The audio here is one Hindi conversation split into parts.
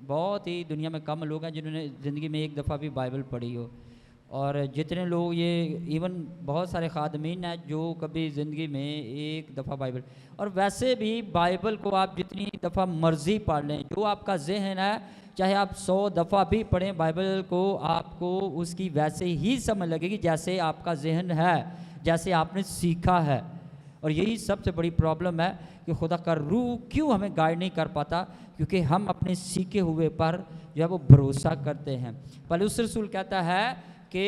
बहुत ही दुनिया में कम लोग हैं जिन्होंने ज़िंदगी में एक दफ़ा भी बाइबल पढ़ी हो। और जितने लोग ये इवन बहुत सारे खादमीन हैं जो कभी ज़िंदगी में एक दफ़ा बाइबल, और वैसे भी बाइबल को आप जितनी दफ़ा मर्ज़ी पढ़ लें, जो आपका जहन है चाहे आप 100 दफ़ा भी पढ़ें बाइबल को, आपको उसकी वैसे ही समझ लगेगी जैसे आपका जहन है, जैसे आपने सीखा है। और यही सबसे बड़ी प्रॉब्लम है कि खुदा का रूह क्यों हमें गाइड नहीं कर पाता, क्योंकि हम अपने सीखे हुए पर जो है वो भरोसा करते हैं। पौलुस रसूल कहता है कि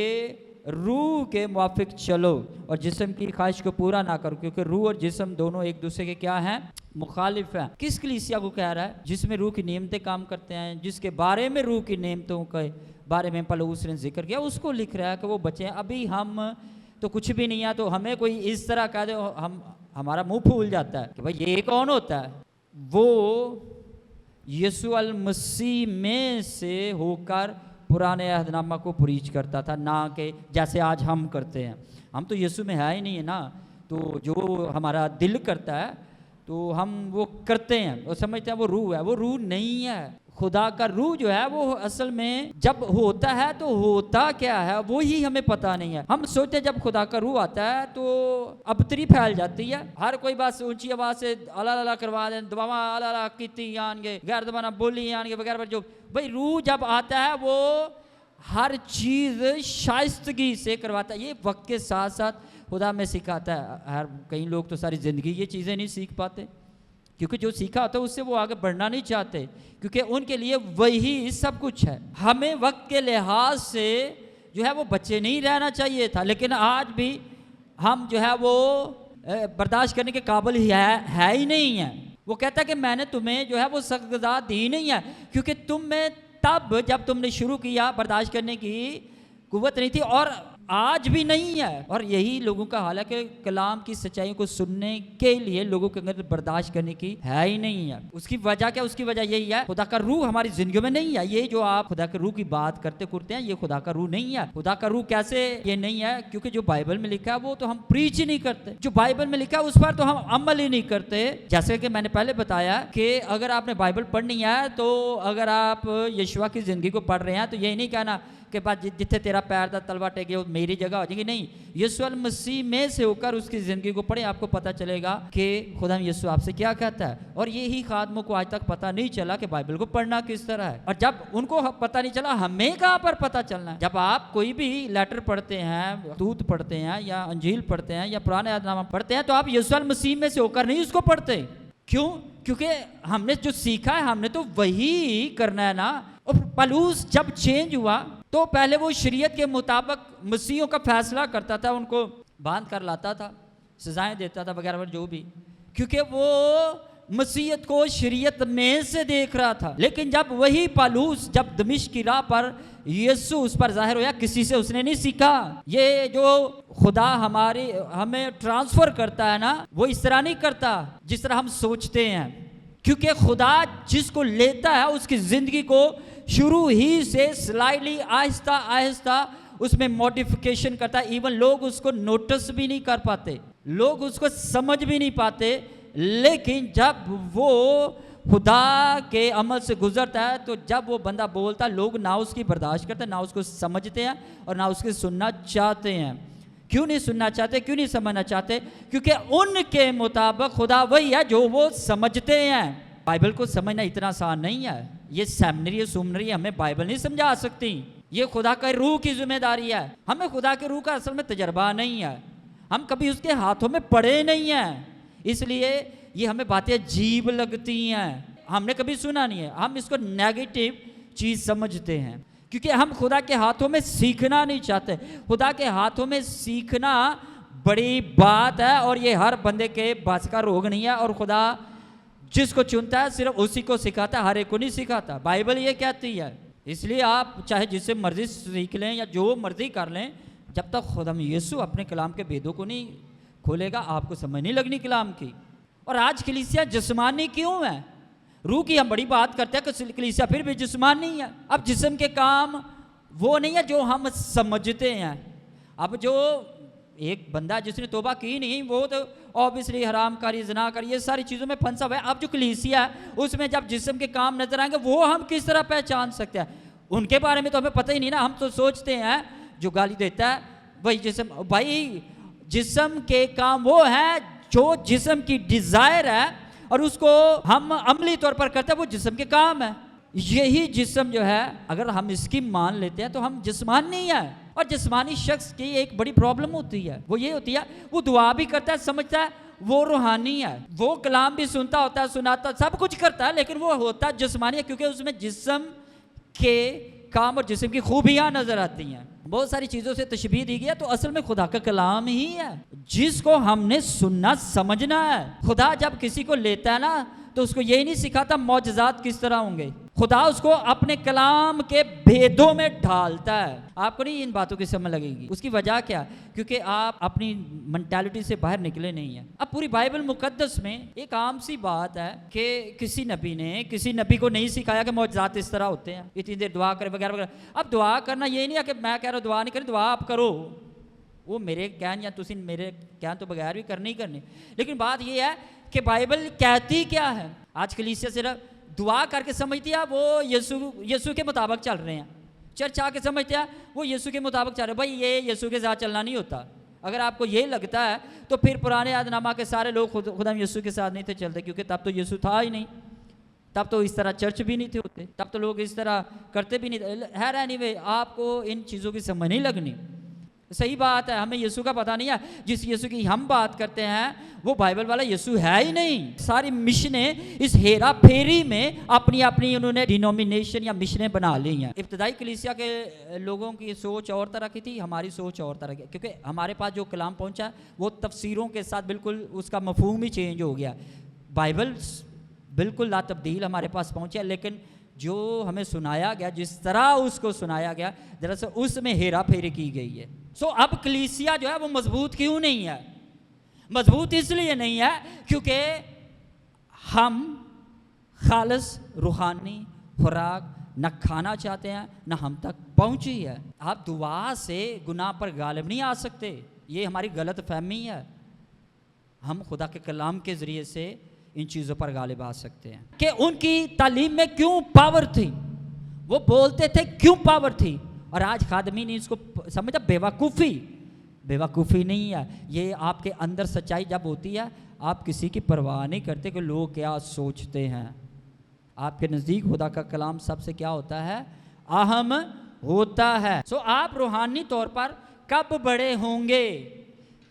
रूह के मुआफिक चलो और जिस्म की ख्वाहिश को पूरा ना करो, क्योंकि रूह और जिस्म दोनों एक दूसरे के क्या हैं, मुखालिफ हैं। किस कलीसिया को कह रहा है? जिसमें रूह की नियमतें काम करते हैं, जिसके बारे में रूह की नियमतों के बारे में पौलुस ने जिक्र किया, उसको लिख रहा है कि वो बच्चे हैं। अभी हम तो कुछ भी नहीं है, तो हमें कोई इस तरह कह दे हमारा मुंह फूल जाता है कि भाई ये कौन होता है? वो यीशु अल मसीह में से होकर पुराने अहदनामा को प्रीच करता था, ना कि जैसे आज हम करते हैं। हम तो यीशु में है ही नहीं है ना, तो जो हमारा दिल करता है तो हम वो करते हैं और समझते हैं वो रूह है। वो रूह नहीं है। खुदा का रूह जो है वो असल में जब होता है तो होता क्या है वो ही हमें पता नहीं है। हम सोचते हैं जब खुदा का रूह आता है तो अबतरी फैल जाती है, हर कोई बस ऊंची आवाज से अला अला करवा दे, दुआवा अला अला कीती आनगे, गैर दबाना बोली आनगे वगैरह। जो भाई रूह जब आता है वो हर चीज शाइस्तगी से करवाता है। ये वक्त के साथ साथ खुदा में सिखाता है। हर कई लोग तो सारी जिंदगी ये चीजें नहीं सीख पाते, क्योंकि जो सीखा होता है उससे वो आगे बढ़ना नहीं चाहते, क्योंकि उनके लिए वही सब कुछ है। हमें वक्त के लिहाज से जो है वो बच्चे नहीं रहना चाहिए था, लेकिन आज भी हम जो है वो बर्दाश्त करने के काबिल है ही नहीं है। वो कहता है कि मैंने तुम्हें जो है वो सख्त सज़ा दी नहीं है, क्योंकि तुम में तब जब तुमने शुरू किया बर्दाश्त करने की कुव्वत नहीं थी, और आज भी नहीं है। और यही लोगों का हाल है कि कलाम की सच्चाइयों को सुनने के लिए लोगों के अंदर बर्दाश्त करने की है ही नहीं है। उसकी वजह क्या? उसकी वजह यही है खुदा का रूह हमारी जिंदगी में नहीं है। ये जो आप खुदा के रूह की बात करते हैं ये खुदा का रूह नहीं है। खुदा का रूह कैसे ये नहीं है? क्योंकि जो बाइबल में लिखा है वो तो हम प्रीच ही नहीं करते, जो बाइबल में लिखा है उस पर तो हम अमल ही नहीं करते। जैसे कि मैंने पहले बताया कि अगर आपने बाइबल पढ़नी है तो अगर आप यीशुआ की जिंदगी को पढ़ रहे हैं तो यही नहीं कहना कि बाद जिथे तेरा पैर दा तलवा टेके वो मेरी जगह हो जाएगी। नहीं, यीशु मसीह में से होकर उसकी ज़िंदगी को पढ़े, आपको पता चलेगा कि खुदा यीशु आपसे क्या कहता है। और यही खादमों को आज तक पता नहीं चला कि बाइबल को पढ़ना किस तरह है। और जब उनको पता नहीं चला, हमें कहाँ पर पता चलना है? जब आप कोई भी लेटर पढ़ते हैं, दूत पढ़ते हैं या अंजील पढ़ते हैं या पुराने अहदनामा पढ़ते हैं, तो आप यीशु मसीह में से होकर नहीं उसको पढ़ते। क्यों? क्योंकि हमने जो सीखा है हमने तो वही करना है ना। और पौलुस जब चेंज हुआ तो पहले वो शरीयत के मुताबिक मसीहों का फैसला करता था, उनको बांध कर लाता था, सजाएं देता था वगैरह जो भी, क्योंकि वो मसीहत को शरीयत में से देख रहा था। लेकिन जब वही पौलुस जब दमिश्क की राह पर यीशु उस पर जाहिर होया, किसी से उसने नहीं सीखा। ये जो खुदा हमें ट्रांसफर करता है ना, वो इस तरह नहीं करता जिस तरह हम सोचते हैं, क्योंकि खुदा जिसको लेता है उसकी जिंदगी को शुरू ही से स्लाइडली आहिस्ता आहिस्ता उसमें मॉडिफिकेशन करता है। इवन लोग उसको नोटिस भी नहीं कर पाते, लोग उसको समझ भी नहीं पाते, लेकिन जब वो खुदा के अमल से गुजरता है तो जब वो बंदा बोलता है, लोग ना उसकी बर्दाश्त करते, ना उसको समझते हैं और ना उसके सुनना चाहते हैं। क्यों नहीं सुनना चाहते? क्यों नहीं समझना चाहते? क्योंकि उनके मुताबिक खुदा वही है जो वो समझते हैं। बाइबल को समझना इतना आसान नहीं है। ये सेमिनरी सुमनरी हमें बाइबल नहीं समझा सकती। ये खुदा का रूह की जिम्मेदारी है। हमें खुदा के रूह का असल में तजर्बा नहीं है, हम कभी उसके हाथों में पड़े नहीं हैं, इसलिए ये हमें बातें अजीब लगती हैं। हमने कभी सुना नहीं है, हम इसको नेगेटिव चीज़ समझते हैं, क्योंकि हम खुदा के हाथों में सीखना नहीं चाहते। खुदा के हाथों में सीखना बड़ी बात है और ये हर बंदे के बस का रोग नहीं है। और खुदा जिसको चुनता है सिर्फ उसी को सिखाता है, हर एक को नहीं सिखाता। बाइबल ये कहती है। इसलिए आप चाहे जिससे मर्जी सीख लें या जो मर्जी कर लें, जब तक खुदा यीशु अपने कलाम के भेदों को नहीं खोलेगा आपको समझ नहीं लगनी कलाम की। और आज कलीसिया जिस्मानी क्यों है? रूह की हम बड़ी बात करते हैं कि कलीसिया फिर भी जिस्मानी है। अब जिस्म के काम वो नहीं है जो हम समझते हैं। अब जो एक बंदा जिसने तौबा की नहीं, वो तो ऑब्वियसली हरामकारी, ज़िनाकारी, ये सारी चीज़ों में फंसा हुआ है। अब जो कलीसिया है उसमें जब जिस्म के काम नजर आएंगे, वो हम किस तरह पहचान सकते हैं? उनके बारे में तो हमें पता ही नहीं ना। हम तो सोचते हैं जो गाली देता है वही जिस्म। भाई जिस्म के काम वो है जो जिस्म की डिजायर है और उसको हम अमली तौर पर करते हैं, वो जिस्म के काम है। यही जिस्म जो है, अगर हम इसकी मान लेते हैं तो हम जिस्मानी है। और जिस्मानी शख्स की एक बड़ी प्रॉब्लम होती है, वो ये होती है वो दुआ भी करता है, समझता है वो रूहानी है, वो कलाम भी सुनता होता है, सुनाता, सब कुछ करता है, लेकिन वो होता है जिस्मानी है, क्योंकि उसमें जिस्म के काम और जिस्म की खूबियां नजर आती हैं। बहुत सारी चीजों से तशबीह दी गई है, तो असल में खुदा का कलाम ही है जिसको हमने सुनना समझना है। खुदा जब किसी को लेता है ना, तो उसको यही नहीं सिखाता मौजज़ात किस तरह होंगे, खुदा उसको अपने कलाम के भेदों में ढालता है। आपको नहीं इन बातों की समझ लगेगी। उसकी वजह क्या? क्योंकि आप अपनी मेंटालिटी से बाहर निकले नहीं हैं। अब पूरी बाइबल मुकद्दस में एक आम सी बात है कि किसी नबी ने किसी नबी को नहीं सिखाया कि मौजज़ात इस तरह होते हैं, इतनी देर दुआ करे वगैरह वगैरह। अब दुआ करना ये नहीं है कि मैं कह रहा हूँ दुआ नहीं करें, दुआ आप करो, वो मेरे कहन या तुसी मेरे कहन तो बगैर भी करनी ही करनी। लेकिन बात ये है कि बाइबल कहती क्या है। आज कलीसिया सिर्फ दुआ करके समझती है वो यीशु के मुताबिक चल रहे हैं, चर्च आके समझते हैं वो यीशु के मुताबिक चल रहे हैं। भाई ये यीशु के साथ चलना नहीं होता। अगर आपको ये लगता है तो फिर पुराने अहदनामा के सारे लोग खुदा यीशु के साथ नहीं थे चलते, क्योंकि तब तो यीशु था ही नहीं, तब तो इस तरह चर्च भी नहीं थे होते, तब तो लोग इस तरह करते भी नहीं थे। है एनीवे, आपको इन चीज़ों की समझ नहीं लगनी। सही बात है, हमें यीशु का पता नहीं है। जिस यीशु की हम बात करते हैं वो बाइबल वाला यीशु है ही नहीं। सारी मिशनें इस हेरा फेरी में अपनी अपनी उन्होंने डिनोमिनेशन या मिशनें बना ली हैं। इब्तदाई कलीसिया के लोगों की सोच और तरह की थी, हमारी सोच और तरह की, क्योंकि हमारे पास जो कलाम पहुंचा वो तफसीरों के साथ बिल्कुल उसका मफहूम ही चेंज हो गया। बाइबल बिल्कुल ला तब्दील हमारे पास पहुंचा, लेकिन जो हमें सुनाया गया, जिस तरह उसको सुनाया गया, दरअसल उसमें हेरा फेरी की गई है। अब कलीसिया जो है वो मजबूत क्यों नहीं है? मजबूत इसलिए नहीं है क्योंकि हम खालिस रूहानी खुराक न खाना चाहते हैं, न हम तक पहुंची है। आप दुआ से गुनाह पर गालिब नहीं आ सकते, ये हमारी गलत फहमी है। हम खुदा के कलाम के ज़रिए से इन चीज़ों पर गालिब आ सकते हैं। कि उनकी तालीम में क्यों पावर थी, वो बोलते थे क्यों पावर थी, और आज खादमी ने इसको समझा बेवकूफ़ी नहीं है। ये आपके अंदर सच्चाई जब होती है, आप किसी की परवाह नहीं करते कि लोग क्या सोचते हैं। आपके नज़दीक खुदा का कलाम सबसे क्या होता है? अहम होता है। आप रूहानी तौर पर कब बड़े होंगे?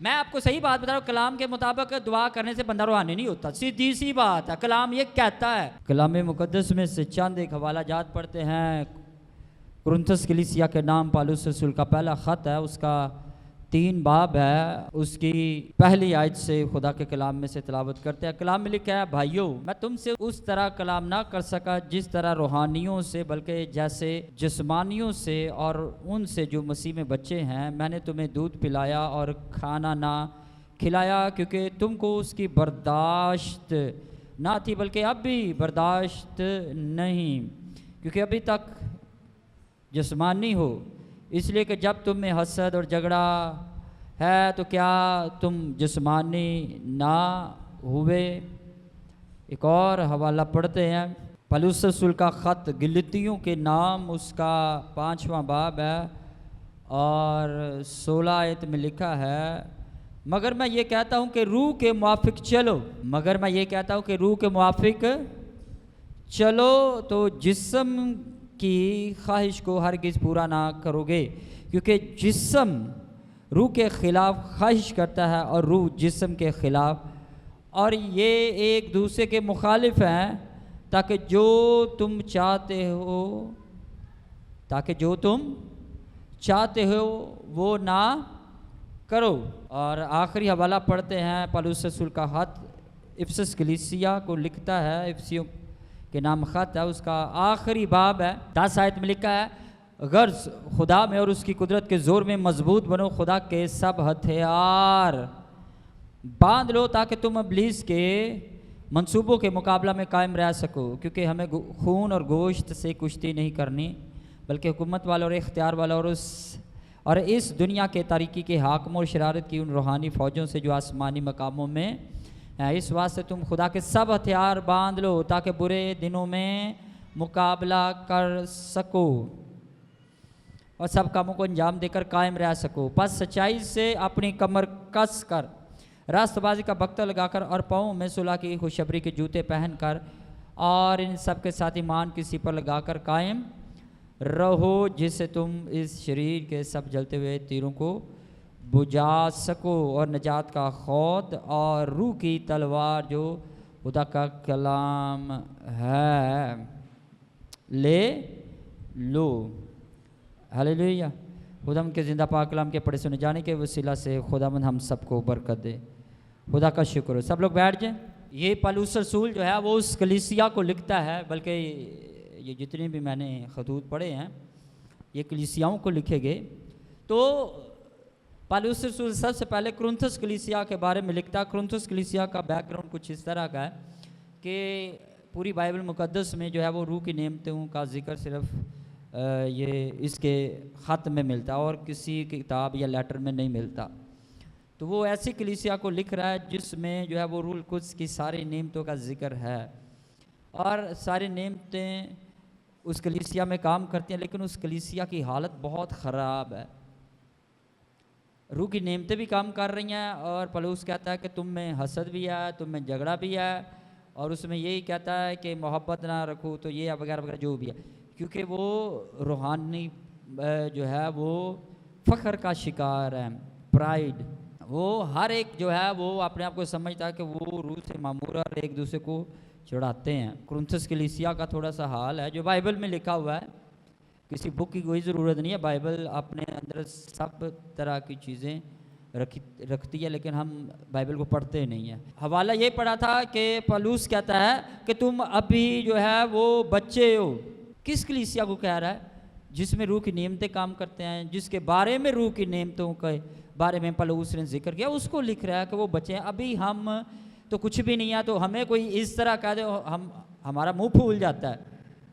मैं आपको सही बात बता रहा हूँ, कलाम के मुताबिक दुआ करने से बंदा रूहानी नहीं होता, सीधी सी बात है। कलाम ये कहता है। कलाम मुकद्दस में से चंद एक हवाला जात पढ़ते हैं। कुरिन्थस कलीसिया के नाम पौलुस रसूल का पहला ख़त है, उसका 3 बाब है, उसकी पहली आयत से खुदा के कलाम में से तिलावत करते हैं। कलाम में लिखा है, भाइयों मैं तुमसे उस तरह कलाम ना कर सका जिस तरह रूहानियों से, बल्कि जैसे जिस्मानियों से और उनसे जो मसीह में बच्चे हैं। मैंने तुम्हें दूध पिलाया और खाना ना खिलाया, क्योंकि तुमको उसकी बर्दाश्त ना थी, बल्कि अब भी बर्दाश्त नहीं, क्योंकि अभी तक जिस्मानी हो। इसलिए कि जब तुम में हसद और झगड़ा है तो क्या तुम जिस्मानी ना हुए? एक और हवाला पढ़ते हैं, पौलुस रसूल का ख़त गिलतियों के नाम, उसका 5वां बाब है और 16 आयत में लिखा है, मगर मैं ये कहता हूँ कि रूह के मुआफिक चलो, मगर मैं ये कहता हूँ कि रूह के मुआफिक चलो तो जिस्म की ख्वाहिश को हरगिज़ पूरा ना करोगे, क्योंकि जिस्म रूह के ख़िलाफ़ ख्वाहिश करता है और रूह जिस्म के ख़िलाफ़, और ये एक दूसरे के मुखालिफ हैं, ताकि जो तुम चाहते हो वो ना करो। और आखिरी हवाला पढ़ते हैं, पौलुस रसूल का ख़त इफिसस कलीसिया को लिखता है, इफिसियों के नाम ख़त है, उसका आखिरी बाब है, 10 आयत में लिखा है, गर्ज खुदा में और उसकी कुदरत के ज़ोर में मजबूत बनो, खुदा के सब हथियार बांध लो ताकि तुम इब्लीस के मंसूबों के मुकाबला में कायम रह सको, क्योंकि हमें खून और गोश्त से कुश्ती नहीं करनी, बल्कि हुकूमत वालों और इख्तियार वालों और इस दुनिया के तारीकी के हाकिमों और शरारत की उन रूहानी फ़ौजों से जो आसमानी मकामों में है। इस वास्ते तुम खुदा के सब हथियार बांध लो ताकि बुरे दिनों में मुकाबला कर सको और सब कामों को अंजाम देकर कायम रह सको। बस सच्चाई से अपनी कमर कस कर, रास्तबाजी का बख्ता लगाकर और पाँव में सुलह की खुशखबरी के जूते पहनकर और इन सब के साथ ईमान किसी पर लगाकर कायम रहो, जिससे तुम इस शरीर के सब जलते हुए तीरों को बुझा सको और नजात का खौद और रूह की तलवार जो खुदा का कलाम है ले लो। हालेलुया। खुदाम के ज़िंदा पाक कलाम के पढ़े सुने जाने के वसीला से खुदावंद हम सबको बरकत दे। खुदा का शुक्र हो। सब लोग बैठ जाएं। ये पौलुस रसूल जो है वो उस कलीसिया को लिखता है, बल्कि ये जितने भी मैंने खतूत पढ़े हैं ये कलीसियाओं को लिखे गए। तो पौलुस रसूल सबसे पहले कुरिन्थुस कलीसिया के बारे में लिखता है। कुरिन्थुस कलीसिया का बैकग्राउंड कुछ इस तरह का है कि पूरी बाइबल मुकद्दस में जो है वो रूह की नेमतों का जिक्र सिर्फ ये इसके ख़त में मिलता और किसी किताब या लेटर में नहीं मिलता। तो वो ऐसी कलीसिया को लिख रहा है जिसमें जो है वो रूल कुछ की सारी नेमतों का जिक्र है और सारी नेमतें उस कलीसिया में काम करती हैं, लेकिन उस कलीसिया की हालत बहुत ख़राब है। रूह की नेमतें भी काम कर रही हैं और पौलुस कहता है कि तुम में हसद भी है, तुम में झगड़ा भी है, और उसमें यही कहता है कि मोहब्बत ना रखो तो ये वगैरह वगैरह जो भी है, क्योंकि वो रूहानी जो है वो फ़ख्र का शिकार है, प्राइड। वो हर एक जो है वो अपने आप को समझता है कि वो रूह से मामूर है और एक दूसरे को चढ़ाते हैं। कुरिन्थुस कलीसिया का थोड़ा सा हाल है जो बाइबल में लिखा हुआ है। किसी बुक की कोई ज़रूरत नहीं है, बाइबल अपने अंदर सब तरह की चीज़ें रखती है, लेकिन हम बाइबल को पढ़ते नहीं हैं। हवाला ये पढ़ा था कि पौलुस कहता है कि तुम अभी जो है वो बच्चे हो। किस कलीसिया को कह रहा है? जिसमें रूह की नेमतें काम करते हैं, जिसके बारे में रूह की नेमतों के बारे में पौलुस ने जिक्र किया, उसको लिख रहा है कि वो बच्चे हैं। अभी हम तो कुछ भी नहीं है, तो हमें कोई इस तरह कह दे हमारा मुंह फूल जाता है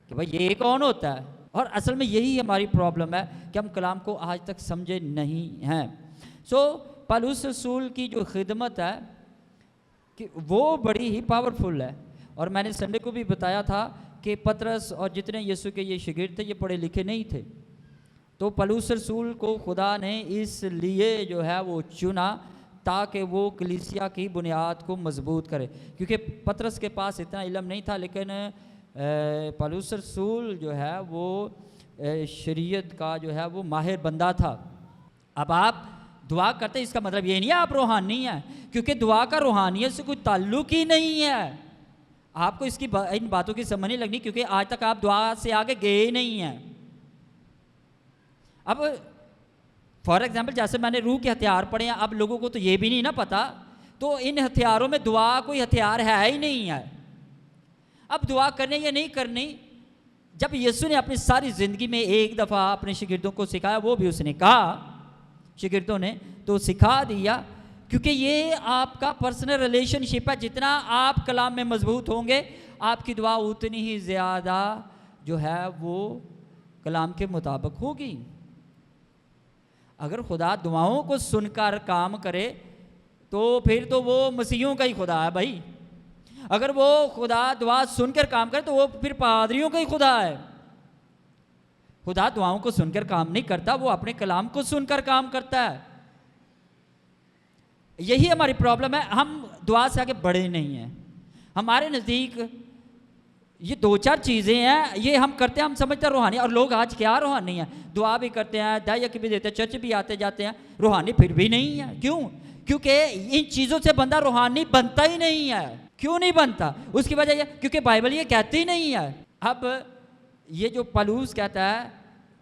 कि भाई ये कौन होता है। और असल में यही हमारी प्रॉब्लम है कि हम कलाम को आज तक समझे नहीं हैं। सो पौलुस रसूल की जो खिदमत है कि वो बड़ी ही पावरफुल है। और मैंने संडे को भी बताया था कि पतरस और जितने यीशु के ये शागिर्द थे ये पढ़े लिखे नहीं थे, तो पौलुस रसूल को खुदा ने इसलिए जो है वो चुना ताकि वो कलीसिया की बुनियाद को मजबूत करे, क्योंकि पतरस के पास इतना इल्म नहीं था, लेकिन पौलुस रसूल जो है वो शरीयत का जो है वो माहिर बंदा था। अब आप दुआ करते, इसका मतलब ये नहीं है आप रूहानी हैं, क्योंकि दुआ का रूहानियत से कोई ताल्लुक ही नहीं है। आपको इसकी इन बातों की समझ नहीं लगनी, क्योंकि आज तक आप दुआ से आगे गए नहीं हैं। अब फॉर एग्जाम्पल जैसे मैंने रूह के हथियार पढ़े हैं, अब लोगों को तो ये भी नहीं ना पता, तो इन हथियारों में दुआ कोई हथियार है ही नहीं है। अब दुआ करने या नहीं करनी, जब यीशु ने अपनी सारी ज़िंदगी में एक दफ़ा अपने शागिर्दों को सिखाया, वो भी उसने कहा शागिर्दों ने तो सिखा दिया, क्योंकि ये आपका पर्सनल रिलेशनशिप है। जितना आप कलाम में मजबूत होंगे, आपकी दुआ उतनी ही ज़्यादा जो है वो कलाम के मुताबिक होगी। अगर खुदा दुआओं को सुनकर काम करे तो फिर तो वो मसीहों का ही खुदा है भाई। अगर वो खुदा दुआ सुनकर काम करे तो वो फिर पादरियों का ही खुदा है। खुदा दुआओं को सुनकर काम नहीं करता, वो अपने कलाम को सुनकर काम करता है। यही हमारी प्रॉब्लम है, हम दुआ से आगे बढ़े नहीं हैं। हमारे नज़दीक ये दो चार चीज़ें हैं, ये हम करते हैं, हम समझते हैं रूहानी। और लोग आज क्या रूहानी है, दुआ भी करते हैं, दायक भी देते हैं, चर्च भी आते जाते हैं, रूहानी फिर भी नहीं है। क्यों? क्योंकि इन चीज़ों से बंदा रूहानी बनता ही नहीं है। क्यों नहीं बनता? उसकी वजह यह क्योंकि बाइबल ये कहती ही नहीं है। अब ये जो पौलुस कहता है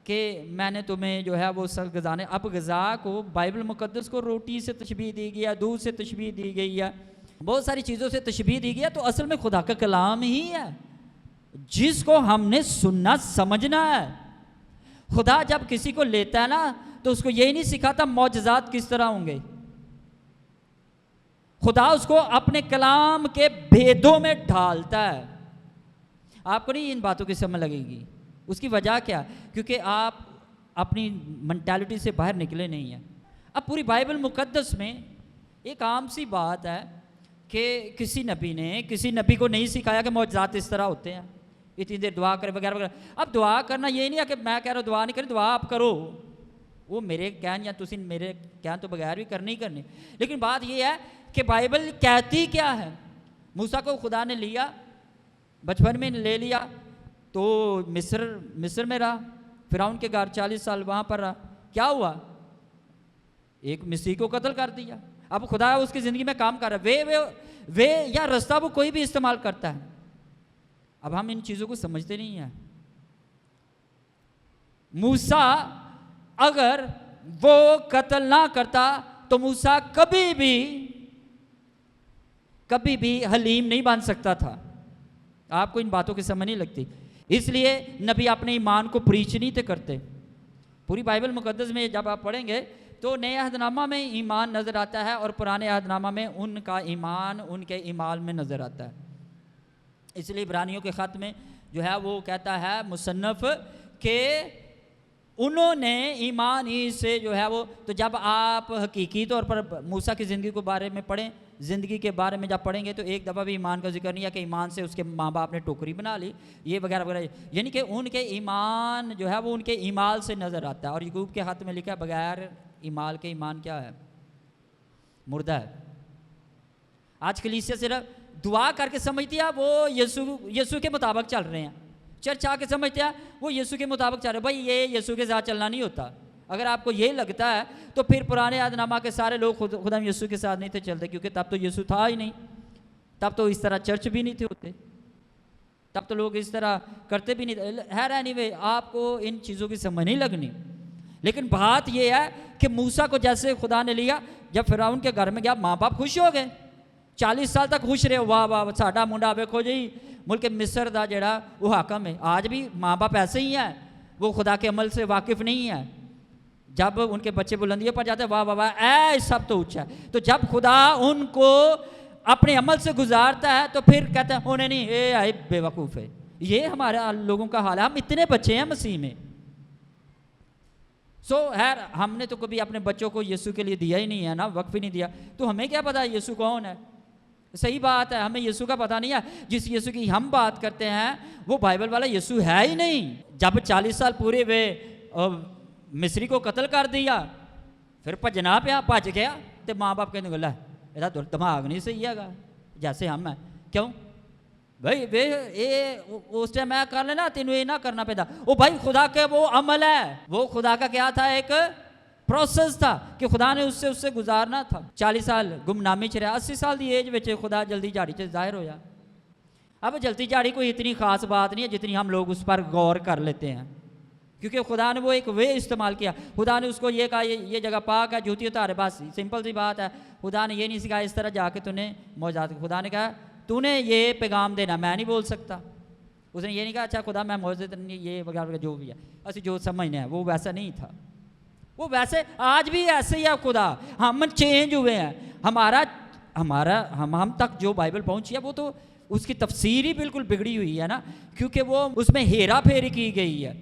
कि मैंने तुम्हें जो है वो सब गज़ाने, अब गज़ा को बाइबल मुकद्दस को रोटी से तशबीह दी गई है, दूध से तशबीह दी गई है, बहुत सारी चीज़ों से तशबीह दी गई है। तो असल में खुदा का कलाम ही है जिसको हमने सुनना समझना है। खुदा जब किसी को लेता है ना तो उसको यही नहीं सिखाता मौजज़ात किस तरह होंगे। खुदा उसको अपने कलाम के भेदों में ढालता है। आपको नहीं इन बातों की समझ लगेगी। उसकी वजह क्या? क्योंकि आप अपनी मेंटालिटी से बाहर निकले नहीं हैं। अब पूरी बाइबल मुकद्दस में एक आम सी बात है कि किसी नबी को नहीं सिखाया कि मौजज़ात इस तरह होते हैं, इतनी देर दुआ करे वगैरह वगैरह। अब दुआ करना ये नहीं है कि मैं कह रहा हूँ दुआ नहीं करें, दुआ आप करो, वो मेरे कहन या तुसी मेरे कहन तो बगैर भी करनी ही करनी। लेकिन बात ये है कि बाइबल कहती क्या है। मूसा को खुदा ने लिया, बचपन में ले लिया तो मिस्र में रहा, फिरौन के घर 40 साल वहाँ पर रहा। क्या हुआ? एक मिस्री को कत्ल कर दिया। अब खुदा उसकी ज़िंदगी में काम कर रहा है, वे या रास्ता वो कोई भी इस्तेमाल करता है। अब हम इन चीज़ों को समझते नहीं हैं। मूसा अगर वो कत्ल ना करता तो मूसा कभी भी हलीम नहीं बन सकता था। आपको इन बातों की समझ नहीं लगती, इसलिए नबी अपने ईमान को प्रीच नहीं थे करते। पूरी बाइबल मुकद्दस में जब आप पढ़ेंगे तो नए अहदनामा में ईमान नज़र आता है और पुराने अहदनामा में उनका ईमान उनके ईमाल में नज़र आता है। इसलिए इब्रानियों के ख़त में जो है वो कहता है मुसन्नफ़ के उन्होंने ईमान ही से जो है वो। तो जब आप हकीकी तौर पर मूसा की ज़िंदगी के बारे में पढ़ें, ज़िंदगी के बारे में जब पढ़ेंगे तो एक दफ़ा भी ईमान का जिक्र नहीं है कि ईमान से उसके माँ बाप ने टोकरी बना ली, ये वगैरह वगैरह। यानी कि उनके ईमान जो है वो उनके ईमाल से नज़र आता है। और यकूब के हाथ में लिखा है बगैर ईमाल के ईमान क्या है? मुर्दा है। आज कलीसिया सिर्फ दुआ करके समझती है वो यीशु के मुताबिक चल रहे हैं, चर्च आके समझते हैं वो यीशु के मुताबिक चल रहे हैं। भाई ये यीशु के साथ चलना नहीं होता। अगर आपको ये लगता है तो फिर पुराने अहदनामा के सारे लोग खुदा यीशु के साथ नहीं थे चलते, क्योंकि तब तो यीशु था ही नहीं, तब तो इस तरह चर्च भी नहीं थे होते, तब तो लोग इस तरह करते भी नहीं थे। है एनीवे, आपको इन चीज़ों की समझ नहीं लगनी। लेकिन बात यह है कि मूसा को जैसे खुदा ने लिया, जब फिरौन के घर में गया माँ बाप खुश हो गए, 40 साल तक खुश रहे, वाह वाह साडा मुंडा वेखो जी मुल्क मिस्र का जड़ा वो हाकम है। आज भी माँ बाप ऐसे ही हैं, वो खुदा के अमल से वाकिफ़ नहीं है। जब उनके बच्चे बुलंदियों पर जाते हैं वाह वाह वाह ऐ सब तो ऊँचा है, तो जब खुदा उनको अपने अमल से गुजारता है तो फिर कहते हैं उन्हें नहीं, ये आए बेवकूफ़ है। ये हमारे लोगों का हाल है। हम इतने बच्चे हैं मसीह में। खैर हमने तो कभी अपने बच्चों को यीशु के लिए दिया ही नहीं है ना, वक्फ ही नहीं दिया, तो हमें क्या पता यीशु कौन है। सही बात है, हमें यीशु का पता नहीं है। जिस यीशु की हम बात करते हैं वो बाइबल वाला यीशु है ही नहीं। जब 40 साल पूरे वे मिस्री को कत्ल कर दिया, फिर भजना पिया, भज गया, तो माँ बाप कहने गला ਇਹਦਾ दिमाग नहीं सही है जैसे हम है। क्यों भाई वे ये उस टाइम मैं कर लेना, तेन ये ना करना पैदा। वो भाई खुदा के वो अमल है, वो खुदा का क्या था, एक प्रोसेस था कि खुदा ने उससे गुजारना था। 40 साल गुमनामी च रहा, 80 साल की एज में खुदा जल्दी झाड़ी च जाहिर होया। अब जल्दी झाड़ी कोई इतनी खास बात नहीं है जितनी हम लोग उस पर गौर कर लेते हैं, क्योंकि खुदा ने वो एक वे इस्तेमाल किया। खुदा ने उसको ये कहा ये जगह पाक है, जूती उतारे, बस सिंपल सी बात है। खुदा ने ये नहीं सिखाया इस तरह जाके तूने मौजूद। खुदा ने कहा तूने ये पैगाम देना, मैं नहीं बोल सकता। उसने ये नहीं कहा अच्छा खुदा मैं मौजूद नहीं ये वगैरह जो भी है असि जो समझना है, वो वैसा नहीं था। वो वैसे आज भी ऐसे ही है खुदा, हम चेंज हुए हैं। हम तक जो बाइबल पहुंची है वो तो उसकी तफसीर ही बिल्कुल बिगड़ी हुई है ना, क्योंकि वो उसमें हेरा फेरी की गई है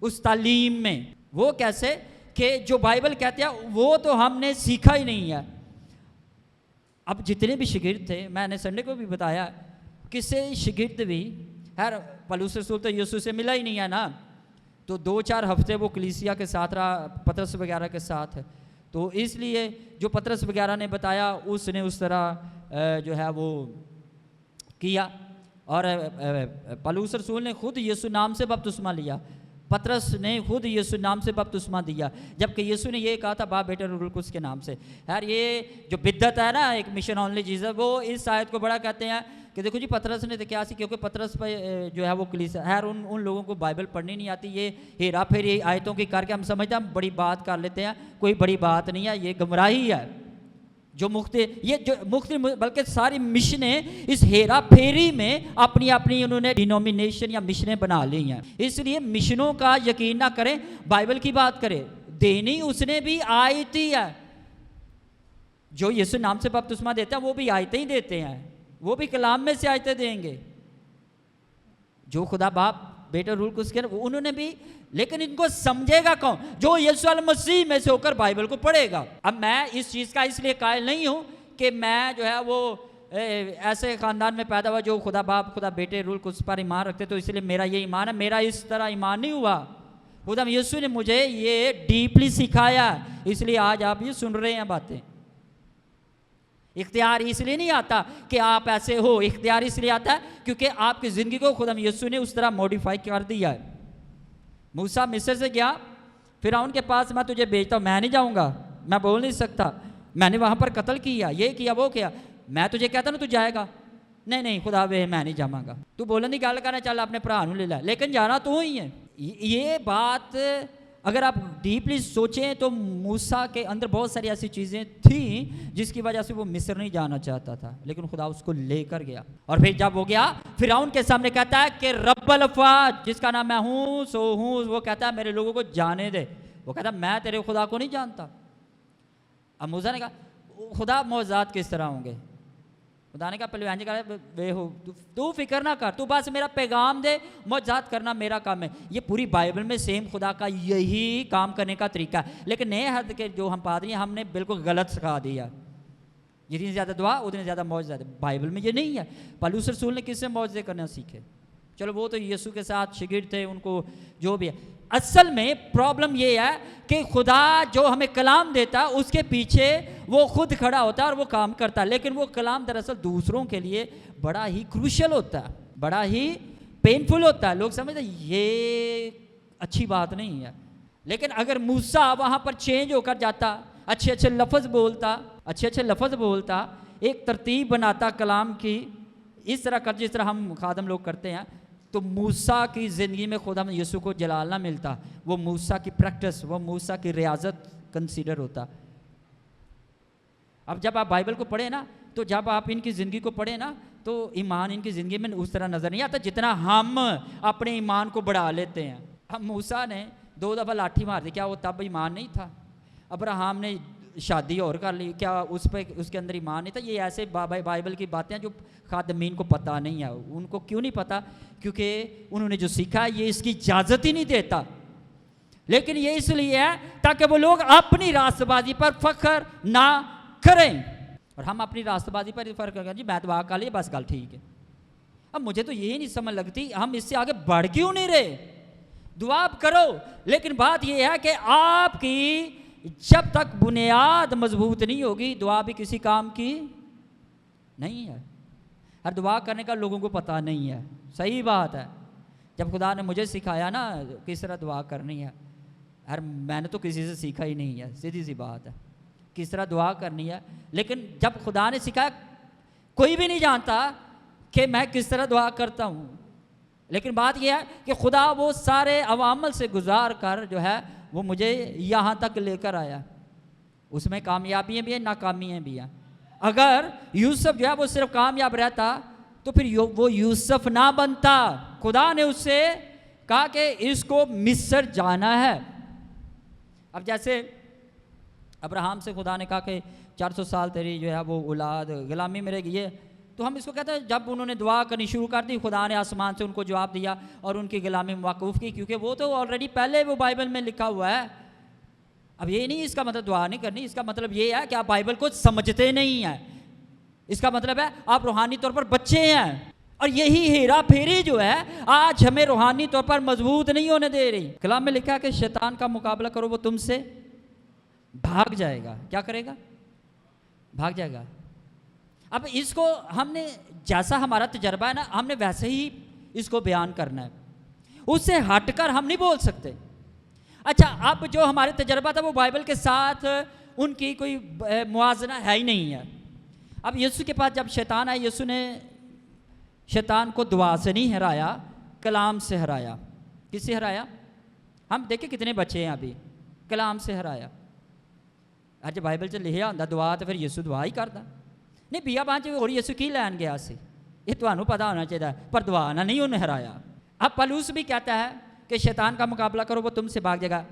उस तालीम में। वो कैसे कि जो बाइबल कहते हैं वो तो हमने सीखा ही नहीं है। अब जितने भी शिगिर्द थे, मैंने संडे को भी बताया, किसी शिगिर्द भी यार पलूस रसूल तो यीशु से मिला ही नहीं है ना, तो 2-4 हफ्ते वो कलीसिया के साथ रहा, पतरस वगैरह के साथ है। तो इसलिए जो पतरस वगैरह ने बताया उसने उस तरह जो है वो किया। और पलूस रसूल ने खुद यीशु नाम से बपतिस्मा लिया, पतरस ने खुद यीशु नाम से बपतिस्मा दिया, जबकि यीशु ने ये कहा था बाप बेटे रूह कुद्स के नाम से। यार ये जो बिद्दत है ना, एक मिशन ओनली जीसस, वो इस आयत को बड़ा कहते हैं कि देखो जी पतरस ने तो क्या सी, क्योंकि पतरस पे जो है वो कलीसिया यार उन लोगों को बाइबल पढ़नी नहीं आती, ये हेरा फेरी आयतों की करके हम समझते हैं हम बड़ी बात कर लेते हैं। कोई बड़ी बात नहीं है, ये गुमराही है। जो मुख्तलिफ बल्कि सारी मिशनें इस हेरा फेरी में अपनी अपनी उन्होंने डिनोमिनेशन या मिशनें बना ली हैं। इसलिए मिशनों का यकीन ना करें, बाइबल की बात करें। देनी उसने भी आयती है, जो यीशु नाम से बपतिस्मा देता है वो भी आयतें ही देते हैं, वो भी कलाम में से आयतें देंगे। जो खुदा बाप बेटे रूल कुछ कर, उन्होंने भी, लेकिन इनको समझेगा कौन? जो यीशु मसीह में से होकर बाइबल को पढ़ेगा। अब मैं इस चीज़ का इसलिए कायल नहीं हूँ कि मैं जो है वो ऐसे ख़ानदान में पैदा हुआ जो खुदा बाप खुदा बेटे रूल कुछ पर ईमान रखते, तो इसलिए मेरा ये ईमान है। मेरा इस तरह ईमान नहीं हुआ, खुदा यीशु ने मुझे ये डीपली सिखाया, इसलिए आज आप ये सुन रहे हैं बातें। इख्तियार इसलिए नहीं आता कि आप ऐसे हो, इख्तियार इसलिए आता है क्योंकि आपकी ज़िंदगी को खुदा यीशु ने उस तरह मॉडिफाई कर दिया है। मूसा मिस्र से गया, फिरौन के पास, मैं तुझे भेजता हूँ, मैं नहीं जाऊँगा, मैं बोल नहीं सकता, मैंने वहाँ पर कत्ल किया, ये किया वो किया, मैं तुझे कहता ना तू जाएगा, नहीं नहीं खुदा वे मैं नहीं जावांगा, तू बोलन की गल करना, चल अपने भरा ले ला, लेकिन जाना तू ही है। ये बात अगर आप डीपली सोचें तो मूसा के अंदर बहुत सारी ऐसी चीज़ें थी जिसकी वजह से वो मिस्र नहीं जाना चाहता था, लेकिन खुदा उसको लेकर गया। और फिर जब वो गया फिरौन के सामने कहता है कि रब्बल अफ़वाज, जिसका नाम मैं हूँ सो हूँ, वो कहता है मेरे लोगों को जाने दे। वो कहता मैं तेरे खुदा को नहीं जानता। अब मूसा ने कहा खुदा मौज़ात किस तरह होंगे? खुदा ने कहा पहलवान जी कहा वे हो, तू फिक्र ना कर, तू बस मेरा पैगाम दे, मौजज़ात करना मेरा काम है। ये पूरी बाइबल में सेम खुदा का यही काम करने का तरीका है, लेकिन नए हद के जो हम पादरी हैं हमने बिल्कुल गलत सिखा दिया। जितनी ज़्यादा दुआ उतनी ज़्यादा मौजज़ात, बाइबल में ये नहीं है। पौलुस रसूल ने किससे मौजज़े करना सीखे? चलो वो तो यीशु के साथ शिगिर्द थे, उनको जो भी है। असल में प्रॉब्लम ये है कि खुदा जो हमें कलाम देता है उसके पीछे वो खुद खड़ा होता है और वो काम करता है, लेकिन वो कलाम दरअसल दूसरों के लिए बड़ा ही क्रूशल होता है, बड़ा ही पेनफुल होता है। लोग समझते ये अच्छी बात नहीं है, लेकिन अगर मूसा वहाँ पर चेंज होकर जाता, अच्छे अच्छे लफ्ज़ बोलता, एक तरतीब बनाता कलाम की, इस तरह कर जिस तरह हम खादम लोग करते हैं, तो मूसा की ज़िंदगी में खुदा में यीशु को जलाल ना मिलता। वो मूसा की प्रैक्टिस, वो मूसा की रियाजत कंसीडर होता। अब जब आप बाइबल को पढ़े ना, तो जब आप इनकी ज़िंदगी को पढ़े ना, तो ईमान इनकी ज़िंदगी में उस तरह नज़र नहीं आता जितना हम अपने ईमान को बढ़ा लेते हैं। हम मूसा ने 2 दफ़ा लाठी मार दी, क्या वो तब ईमान नहीं था? अब्राहम ने शादी और कर ली, क्या उस पर उसके अंदर ईमान नहीं था? ये ऐसे बाइबल की बातें हैं जो खादमीन को पता नहीं है। उनको क्यों नहीं पता? क्योंकि उन्होंने जो सीखा ये इसकी इजाज़त ही नहीं देता। लेकिन ये इसलिए है ताकि वो लोग अपनी रास्तबाजी पर फख्र ना करें, और हम अपनी रास्तबाजी पर फर्क करें, जी मैं तो वाह कर लिया बस गल ठीक है। अब मुझे तो यही नहीं समझ लगती हम इससे आगे बढ़ क्यों नहीं रहे। दुआ करो, लेकिन बात यह है कि आपकी जब तक बुनियाद मजबूत नहीं होगी दुआ भी किसी काम की नहीं है। हर दुआ करने का लोगों को पता नहीं है, सही बात है। जब खुदा ने मुझे सिखाया ना किस तरह दुआ करनी है, हर मैंने तो किसी से सीखा ही नहीं है, सीधी सी बात है, किस तरह दुआ करनी है। लेकिन जब खुदा ने सिखाया, कोई भी नहीं जानता कि मैं किस तरह दुआ करता हूँ, लेकिन बात यह है कि खुदा वो सारे अवामल से गुजार कर जो है वो मुझे यहाँ तक लेकर आया। उसमें कामयाबियाँ भी हैं, नाकामियाँ भी हैं। अगर यूसुफ जो है वो सिर्फ कामयाब रहता तो फिर वो यूसुफ ना बनता। खुदा ने उससे कहा कि इसको मिस्र जाना है। अब जैसे अब्राहम से खुदा ने कहा कि 400 साल तेरी जो है वो औलाद गुलामी में रहेगी, ये तो हम इसको कहते हैं जब उन्होंने दुआ करनी शुरू कर दी खुदा ने आसमान से उनको जवाब दिया और उनकी गुलामी मौकूफ़ की, क्योंकि वो तो ऑलरेडी पहले वो बाइबल में लिखा हुआ है। अब ये नहीं इसका मतलब दुआ नहीं करनी, इसका मतलब ये है कि आप बाइबल को समझते नहीं हैं। इसका मतलब है आप रूहानी तौर पर बच्चे हैं, और यही हेरा फेरी जो है आज हमें रूहानी तौर पर मजबूत नहीं होने दे रही। कलाम में लिखा है कि शैतान का मुकाबला करो वो तुमसे भाग जाएगा। क्या करेगा? भाग जाएगा। अब इसको हमने जैसा हमारा तजर्बा है ना, हमने वैसे ही इसको बयान करना है, उससे हटकर हम नहीं बोल सकते। अच्छा, अब जो हमारे तजर्बा था वो बाइबल के साथ उनकी कोई मुआजना है ही नहीं है। अब यीशु के पास जब शैतान आया, यीशु ने शैतान को दुआ से नहीं हराया, कलाम से हराया। किससे हराया? हम देखें कितने बच्चे हैं अभी, कलाम से हराया। अज बाइबल च लिखा होंदा दुआ, तो फिर यीशु दुआ ही करता नहीं। बिया बांझ और यीशु की लैन गया सी, ये तुहानू पता होना चाहिए, पर दुआ ना नहीं उन्हें हराया। अब पौलुस भी कहता है कि शैतान का मुकाबला करो वो तुमसे भाग जाएगा।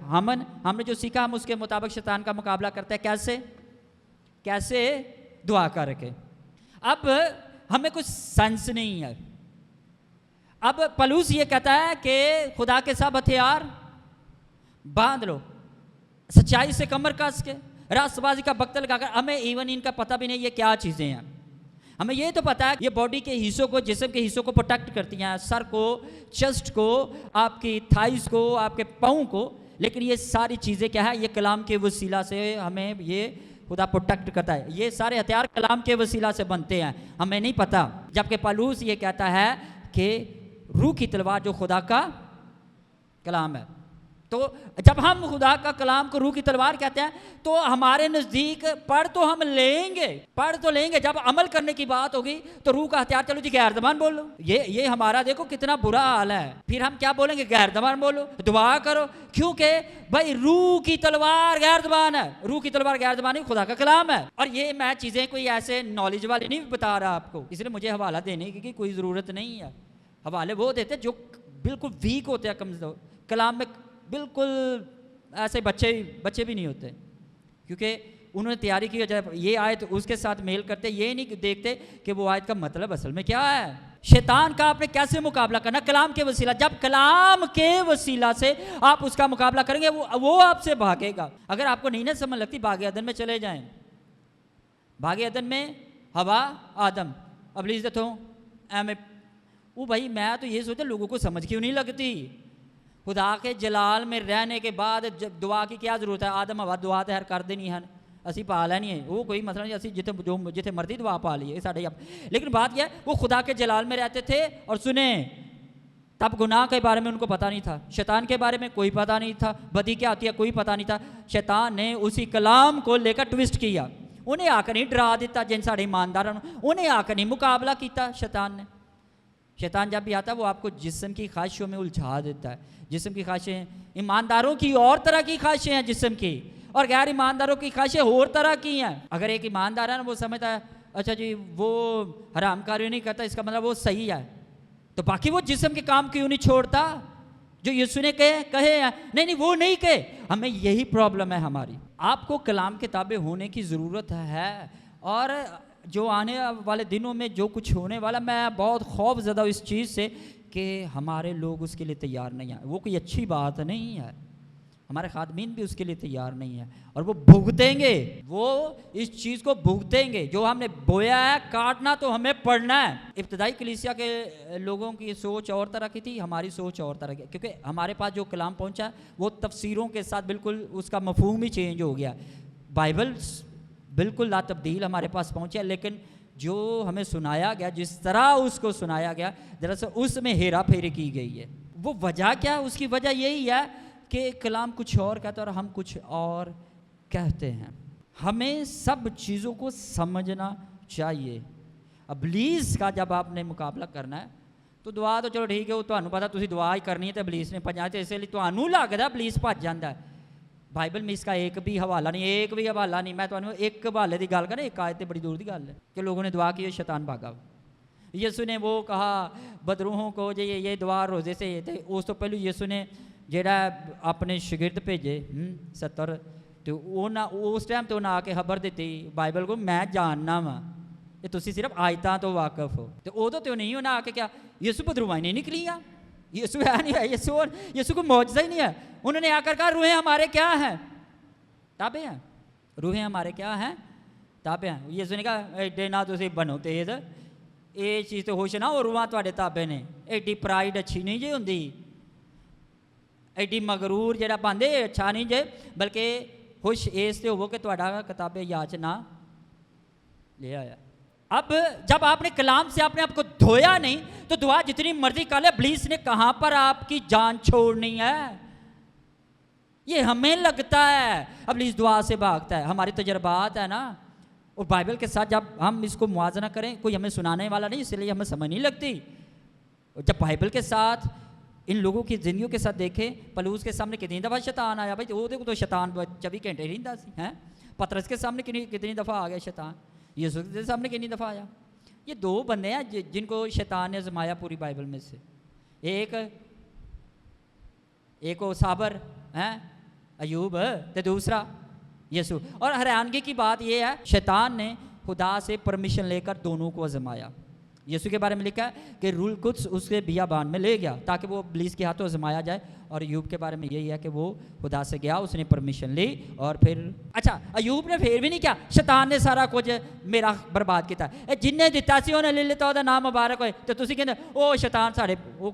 हमने जो सीखा हम उसके मुताबिक शैतान का मुकाबला करते हैं। कैसे? दुआ करके। अब हमें कुछ सेंस नहीं है। अब पलूस ये कहता है कि खुदा के सब हथियार बांध लो, सच्चाई से कमर कस के, रास्तबाजी का बख्त लगाकर। हमें इवन इनका पता भी नहीं ये क्या चीज़ें हैं। हमें ये तो पता है ये बॉडी के हिस्सों को, जिस्म के हिस्सों को प्रोटेक्ट करती हैं, सर को, चेस्ट को, आपकी थाइस को, आपके पाँव को। लेकिन ये सारी चीज़ें क्या है, ये कलाम के वसीला से हमें ये खुदा प्रोटेक्ट करता है। ये सारे हथियार कलाम के वसीला से बनते हैं, हमें नहीं पता। जबकि पौलुस ये कहता है कि रूह की तलवार जो खुदा का कलाम है। तो जब हम खुदा का कलाम को रूह की तलवार कहते हैं तो हमारे नज़दीक पढ़ तो हम लेंगे, पढ़ तो लेंगे। जब अमल करने की बात होगी तो रूह का हथियार, चलो जी गैर ज़बान बोलो। ये हमारा देखो कितना बुरा हाल है। फिर हम क्या बोलेंगे, गैर ज़बान बोलो, दुआ करो, क्योंकि भाई रूह की तलवार गैर ज़बान है। रूह की तलवार गैर ज़बान है, खुदा का कलाम है। और ये मैं चीज़ें कोई ऐसे नॉलेज वाली नहीं बता रहा आपको, इसलिए मुझे हवाला देने की कोई ज़रूरत नहीं है। हवाले वो देते जो बिल्कुल वीक होते हैं, कमज़ोर, कलाम में बिल्कुल ऐसे बच्चे भी नहीं होते, क्योंकि उन्होंने तैयारी की। जब ये आयत उसके साथ मेल करते, ये नहीं देखते कि वो आयत का मतलब असल में क्या है। शैतान का आपने कैसे मुकाबला करना, कलाम के वसीला। जब कलाम के वसीला से आप उसका मुकाबला करेंगे वो आपसे भागेगा। अगर आपको नहीं ना समझ लगती, बागे अदन में चले जाएं। बागे अदन में हवा, आदम, इब्लीस तो वो भाई मैं तो ये सोचता लोगों को समझ क्यों नहीं लगती। खुदा के जलाल में रहने के बाद जब दुआ की क्या जरूरत है। आदम हवा दुआ तो हर कर देनी है, असी पा लैनी है, वो कोई मसला नहीं। असी जिथे मर्जी दुआ पा लीए साढ़े। लेकिन बात यह है वो खुदा के जलाल में रहते थे। और सुने, तब गुनाह के बारे में उनको पता नहीं था, शैतान के बारे में कोई पता नहीं था, बदी क्या होती है कोई पता नहीं था। शैतान ने उसी कलाम को लेकर ट्विस्ट किया, उन्हें आकर नहीं डरा दिता जिन साढ़े ईमानदार, उन्हें आकर नहीं मुकाबला किया शैतान ने। शैतान जब भी आता है वो आपको जिस्म की ख्वाहिशों में उलझा देता है। जिस्म की ख्वाहिशें, ईमानदारों की और तरह की ख्वाहिशें हैं जिस्म की, और गैर ईमानदारों की ख्वाहिशें और तरह की हैं। अगर एक ईमानदार है ना, वो समझता है अच्छा जी वो हरामकारी नहीं करता, इसका मतलब वो सही है, तो बाकी वो जिस्म के काम क्यों नहीं छोड़ता जो यीशु ने कहे हैं। नहीं वो नहीं कहे। हमें यही प्रॉब्लम है हमारी। आपको कलाम किताबें होने की ज़रूरत है। और जो आने वाले दिनों में जो कुछ होने वाला, मैं बहुत खौफ ज़्यादा इस चीज़ से कि हमारे लोग उसके लिए तैयार नहीं हैं। वो कोई अच्छी बात नहीं है, हमारे खादमीन भी उसके लिए तैयार नहीं है, और वो भुगतेंगे, वो इस चीज़ को भुगतेंगे। जो हमने बोया है, काटना तो हमें पड़ना है। इब्तदाई कलीसिया के लोगों की सोच और तरह की थी, हमारी सोच और तरह की, क्योंकि हमारे पास जो कलाम पहुंचा वो तफसीरों के साथ बिल्कुल उसका मफहूम ही चेंज हो गया। बाइबल बिल्कुल ला तब्दील हमारे पास पहुंचे, लेकिन जो हमें सुनाया गया, जिस तरह उसको सुनाया गया, दरअसल उसमें हेरा फेरी की गई है। वो वजह क्या है? उसकी वजह यही है कि कलाम कुछ और कहता है और हम कुछ और कहते हैं। हमें सब चीज़ों को समझना चाहिए। इब्लीस का जब आपने मुकाबला करना है तो दुआ तो चलो ठीक है, वो तुहानू पता तुसी दुआ ही करनी है, तो इब्लीस ने भजना, तो इसलिए तुहानू लगता इब्लीस भज जाता है। बाइबल में इसका एक भी हवाला नहीं, एक भी हवाला नहीं। मैं तुहानू एक हवाले की गल करें, एक आयत तो बड़ी दूर की गल है कि लोगों ने दुआ की, शैतान भागा। यीशु ने वो कहा बदरूहों को ये दुआ रोजे से, उस तो पहले यीशु ने जेड़ा अपने शागिर्द भेजे 70, तो उस टाइम तो उन्हें आके खबर दी बाइबल को, मैं जानना वा ये तुसी सिर्फ आयतां तो वाकफ हो। तो उदों तो नहीं उन्हें आके क्या यीशु बदरूआ नहीं निकली आ, यीशु है नहीं है, यीशु को मौजज़ा ही नहीं है। उन्होंने आकर कहा रूहें हमारे क्या हैं? ताबे हैं। रूहें हमारे क्या हैं? ताबे हैं। यीशु ने कहा एडे ना तुसी बनो तेज, ये चीज़ तो होश ना हो, रूहां तुहाडे ताबे ने। एडी प्राइड अच्छी नहीं जी हुंदी, एडी मगरूर जेड़ा पांदे अच्छा नहीं जे, बल्कि खुश इस ते होवो कि तुहाडा किताबे याद ना ले आया। अब जब आपने कलाम से आपने आपको धोया नहीं तो दुआ जितनी मर्जी कर ले, इब्लीस ने कहां पर आपकी जान छोड़नी है, ये हमें लगता है। इब्लीस दुआ से भागता है। हमारे तजर्बात है ना, और बाइबल के साथ जब हम इसको मुआजना करें, कोई हमें सुनाने वाला नहीं, इसलिए हमें समझ नहीं लगती। जब बाइबल के साथ इन लोगों की जिंदगियों के साथ देखें, पलूस के सामने कितनी दफ़ा शैतान आया भाई, वो देखो तो शैतान 24 घंटे रहिंदा सी हैं। पतरस के सामने कितनी दफ़ा आ गया शैतान, यीशु के सामने कितनी दफ़ा आया। ये दो बंदे हैं जिनको शैतान ने आजमाया पूरी बाइबल में से। एक वो साबर हैं अयूब, तो दूसरा यीशु। और हैरानगी की बात यह है शैतान ने खुदा से परमिशन लेकर दोनों को आजमाया। यीशु के बारे में लिखा है कि रूल कुछ उसके बियाबान में ले गया ताकि वो इब्लीस के हाथों आजमाया जाए। और अयूब के बारे में यही है कि वो खुदा से गया, उसने परमिशन ली और फिर अच्छा अयूब ने फिर भी नहीं किया, शैतान ने सारा कुछ मेरा बर्बाद किया। जिन्हें दिता सी उन्हें ले लेता ਉਹਦਾ नाम मुबारक होए। तो तुसी कहंदे ओ शैतान साढ़े वो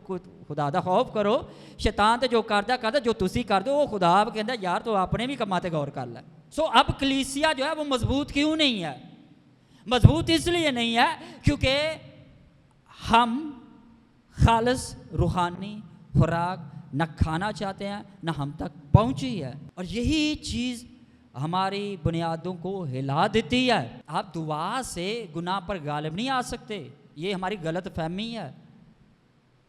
खुदा दा खौफ करो, शैतान तो जो करदा करदा, जो तुसी कर दो वो खुदा कहंदा यार तू अपने भी कमां ते गौर कर ले। सो अब कलीसिया जो है वो मजबूत क्यों नहीं है? मजबूत इसलिए नहीं है क्योंकि हम खालिस रूहानी खुराक न खाना चाहते हैं, न हम तक पहुंची है। और यही चीज़ हमारी बुनियादों को हिला देती है। आप दुआ से गुनाह पर गालिब नहीं आ सकते, ये हमारी गलत फहमी है।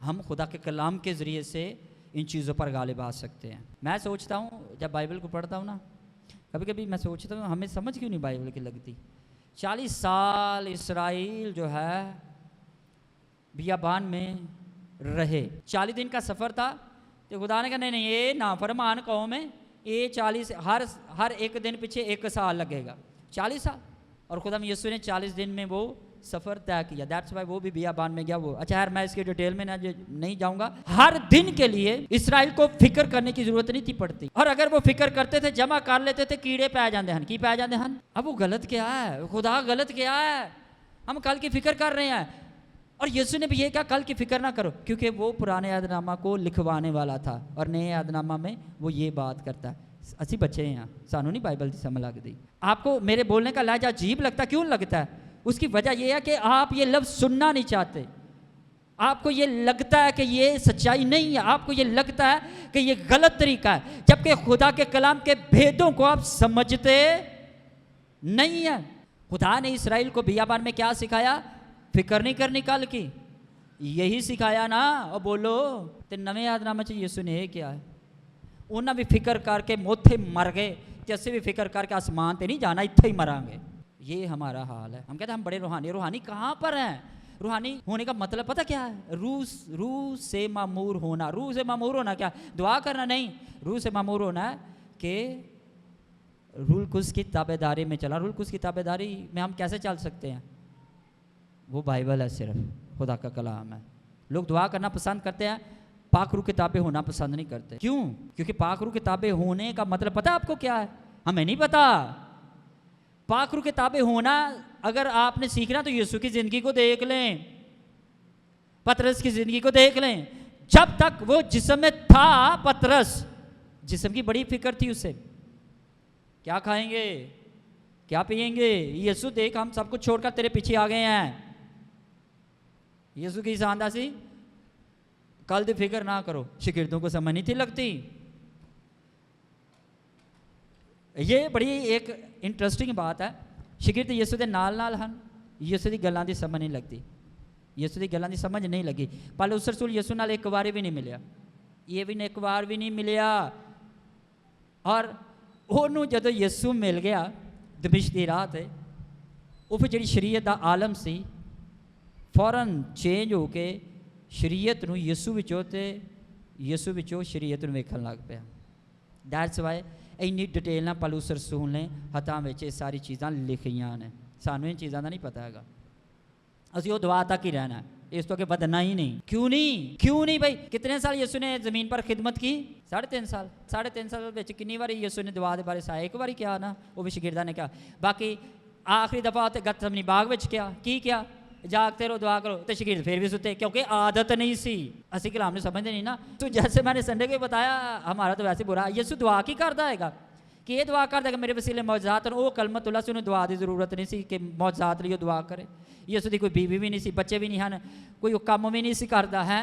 हम खुदा के कलाम के ज़रिए से इन चीज़ों पर गालिब आ सकते हैं। मैं सोचता हूँ जब बाइबल को पढ़ता हूँ ना, कभी कभी मैं सोचता हूँ हमें समझ क्यों नहीं बाइबल की लगती। 40 साल इसराइल जो है बियाबान में रहे, 40 दिन का सफ़र था। तो खुदा ने कहा नहीं ये नाफरमान कौम है, ये 40 हर एक दिन पीछे 1 साल लगेगा, 40 साल। और खुदा यीशु ने 40 दिन में वो सफ़र तय किया। दैट्स वाई वो भी बियाबान में गया। वो अच्छा यार मैं इसके डिटेल में नहीं जाऊंगा। हर दिन के लिए इसराइल को फिक्र करने की जरूरत नहीं थी पड़ती, और अगर वो फिक्र करते थे जमा कर लेते थे कीड़े पै जाते हैं की पै जाते हैं। अब वो गलत क्या है? खुदा गलत क्या है? हम कल की फिक्र कर रहे हैं। और यीशु ने भी ये कहा कल की फिक्र ना करो, क्योंकि वो पुराने यादनामा को लिखवाने वाला था और नए यादनामा में वो ये बात करता है। असी बच्चे हैं, सानू नहीं बाइबल की समझ लगती। आपको मेरे बोलने का लहजा अजीब लगता, क्यों लगता है? उसकी वजह यह है कि आप ये लफ्ज़ सुनना नहीं चाहते। आपको ये लगता है कि ये सच्चाई नहीं है, आपको ये लगता है कि ये गलत तरीका है, जबकि खुदा के कलाम के भेदों को आप समझते नहीं है। खुदा ने इसराइल को बियाबान में क्या सिखाया? फिक्र नहीं करनी कल की, यही सिखाया ना। और बोलो तो नवे यादनामे च यीशु ने यह किया है। उन्हें भी फिक्र करके मोथे मर गए, तो असं भी फिक्र करके आसमान ते नहीं जाना, इत्थे ही मरांगे। ये हमारा हाल है। हम कहते हैं हम बड़े रूहानी। रूहानी कहाँ पर हैं? रूहानी होने का मतलब पता क्या है? रूह से मामूर होना। रूह से मामूर होना क्या? दुआ करना नहीं। रूह से मामूर होना है कि रूल कुछ की ताबेदारी में चला। रूल कुछ की ताबेदारी में हम कैसे चल सकते हैं? वो बाइबल है, सिर्फ खुदा का कलाम है। लोग दुआ करना पसंद करते हैं, पाकरू किताबें होना पसंद नहीं करते। क्यों? क्योंकि पाकरू किताबें होने का मतलब पता है आपको क्या है? हमें नहीं पता। पाकरू किताबें होना अगर आपने सीखना तो यीशु की ज़िंदगी को देख लें, पतरस की ज़िंदगी को देख लें। जब तक वो जिस्म में था पतरस, जिस्म की बड़ी फिक्र थी उससे, क्या खाएंगे क्या पिएंगे। यीशु देख हम सब कुछ छोड़कर तेरे पीछे आ गए हैं। यीशु की शानदासी कल दी फिक्र ना करो। शिगिर्दों को समझ नहीं थी लगती। ये बड़ी एक इंटरेस्टिंग बात है। शिगिर्द यीशु के नाल हन, यीशु की गल्लां दी समझ नहीं लगती। यीशु की गल्लां दी समझ नहीं लगी। पौलुस रसूल यीशु नाल एक बार भी नहीं मिलिया, ये भी एक बार भी नहीं मिलिया। और ਉਹਨੂੰ ਜਦੋਂ ਯਿਸੂ ਮਿਲ ਗਿਆ ਦਮਿਸ਼ਕ ਦੀ ਰਾਹ ਤੇ, ਉਹ ਫਿਰ ਜਿਹੜੀ ਸ਼ਰੀਅਤ ਦਾ ਆਲਮ ਸੀ ਫੌਰਨ ਚੇਂਜ ਹੋ ਕੇ ਸ਼ਰੀਅਤ ਨੂੰ ਯਿਸੂ ਵਿੱਚੋਂ ਤੇ ਯਿਸੂ ਵਿੱਚੋਂ ਸ਼ਰੀਅਤ ਨੂੰ ਵੇਖਣ ਲੱਗ ਪਿਆ। ਦੈਟਸ ਵਾਈ ਇੰਨੀ ਡਿਟੇਲ ਨਾਲ ਪੌਲੁਸ ਰਸੂਲ ਨੇ ਹੱਥਾਂ ਵਿੱਚ ਇਹ ਸਾਰੀ ਚੀਜ਼ਾਂ ਲਿਖੀਆਂ ਨੇ। ਸਾਨੂੰ ਇਹ ਚੀਜ਼ਾਂ ਦਾ ਨਹੀਂ ਪਤਾ ਹੈਗਾ। ਅਸੀਂ ਉਹ ਦੁਆ तक ही रहना है, इस तो आगे बढ़ना ही नहीं। क्यों नहीं भाई? कितने साल यीशु ने ज़मीन पर खिदमत की? 3.5 साल। 3.5 साल ਵਿੱਚ कितनी बार यीशु ने दुआ ਦੇ ਬਾਰੇ ਸਾਇਆ? ਇੱਕ ਵਾਰੀ ਕਿਹਾ ਨਾ, ਉਹ ਵੀ ਸ਼ਾਗਿਰਦਾਂ ਨੇ ਕਿਹਾ। ਬਾਕੀ ਆਖਰੀ ਦਫਾ ਤੇ ਗਤਸਮਨੀ ਬਾਗ ਵਿੱਚ ਕਿਹਾ। ਕੀ ਕਿਹਾ? जागते रहो दुआ करो। तो शकीर फिर भी सुते, क्योंकि आदत नहीं सी। असी कलाम ने समझते नहीं ना। तो जैसे मैंने संडे को बताया, हमारा तो वैसे बुरा। यीशु दुआ की करता है कि ये दुआ कर देगा मेरे वसीले मौजज़ात। वो कलमतुल्लाह से उन्हें दुआ की जरूरत नहीं सी कि मौजज़ात लिए दुआ करे। यीशु की कोई बीवी भी नहीं सी, बच्चे भी नहीं हैं, कोई काम भी नहीं सी करता है,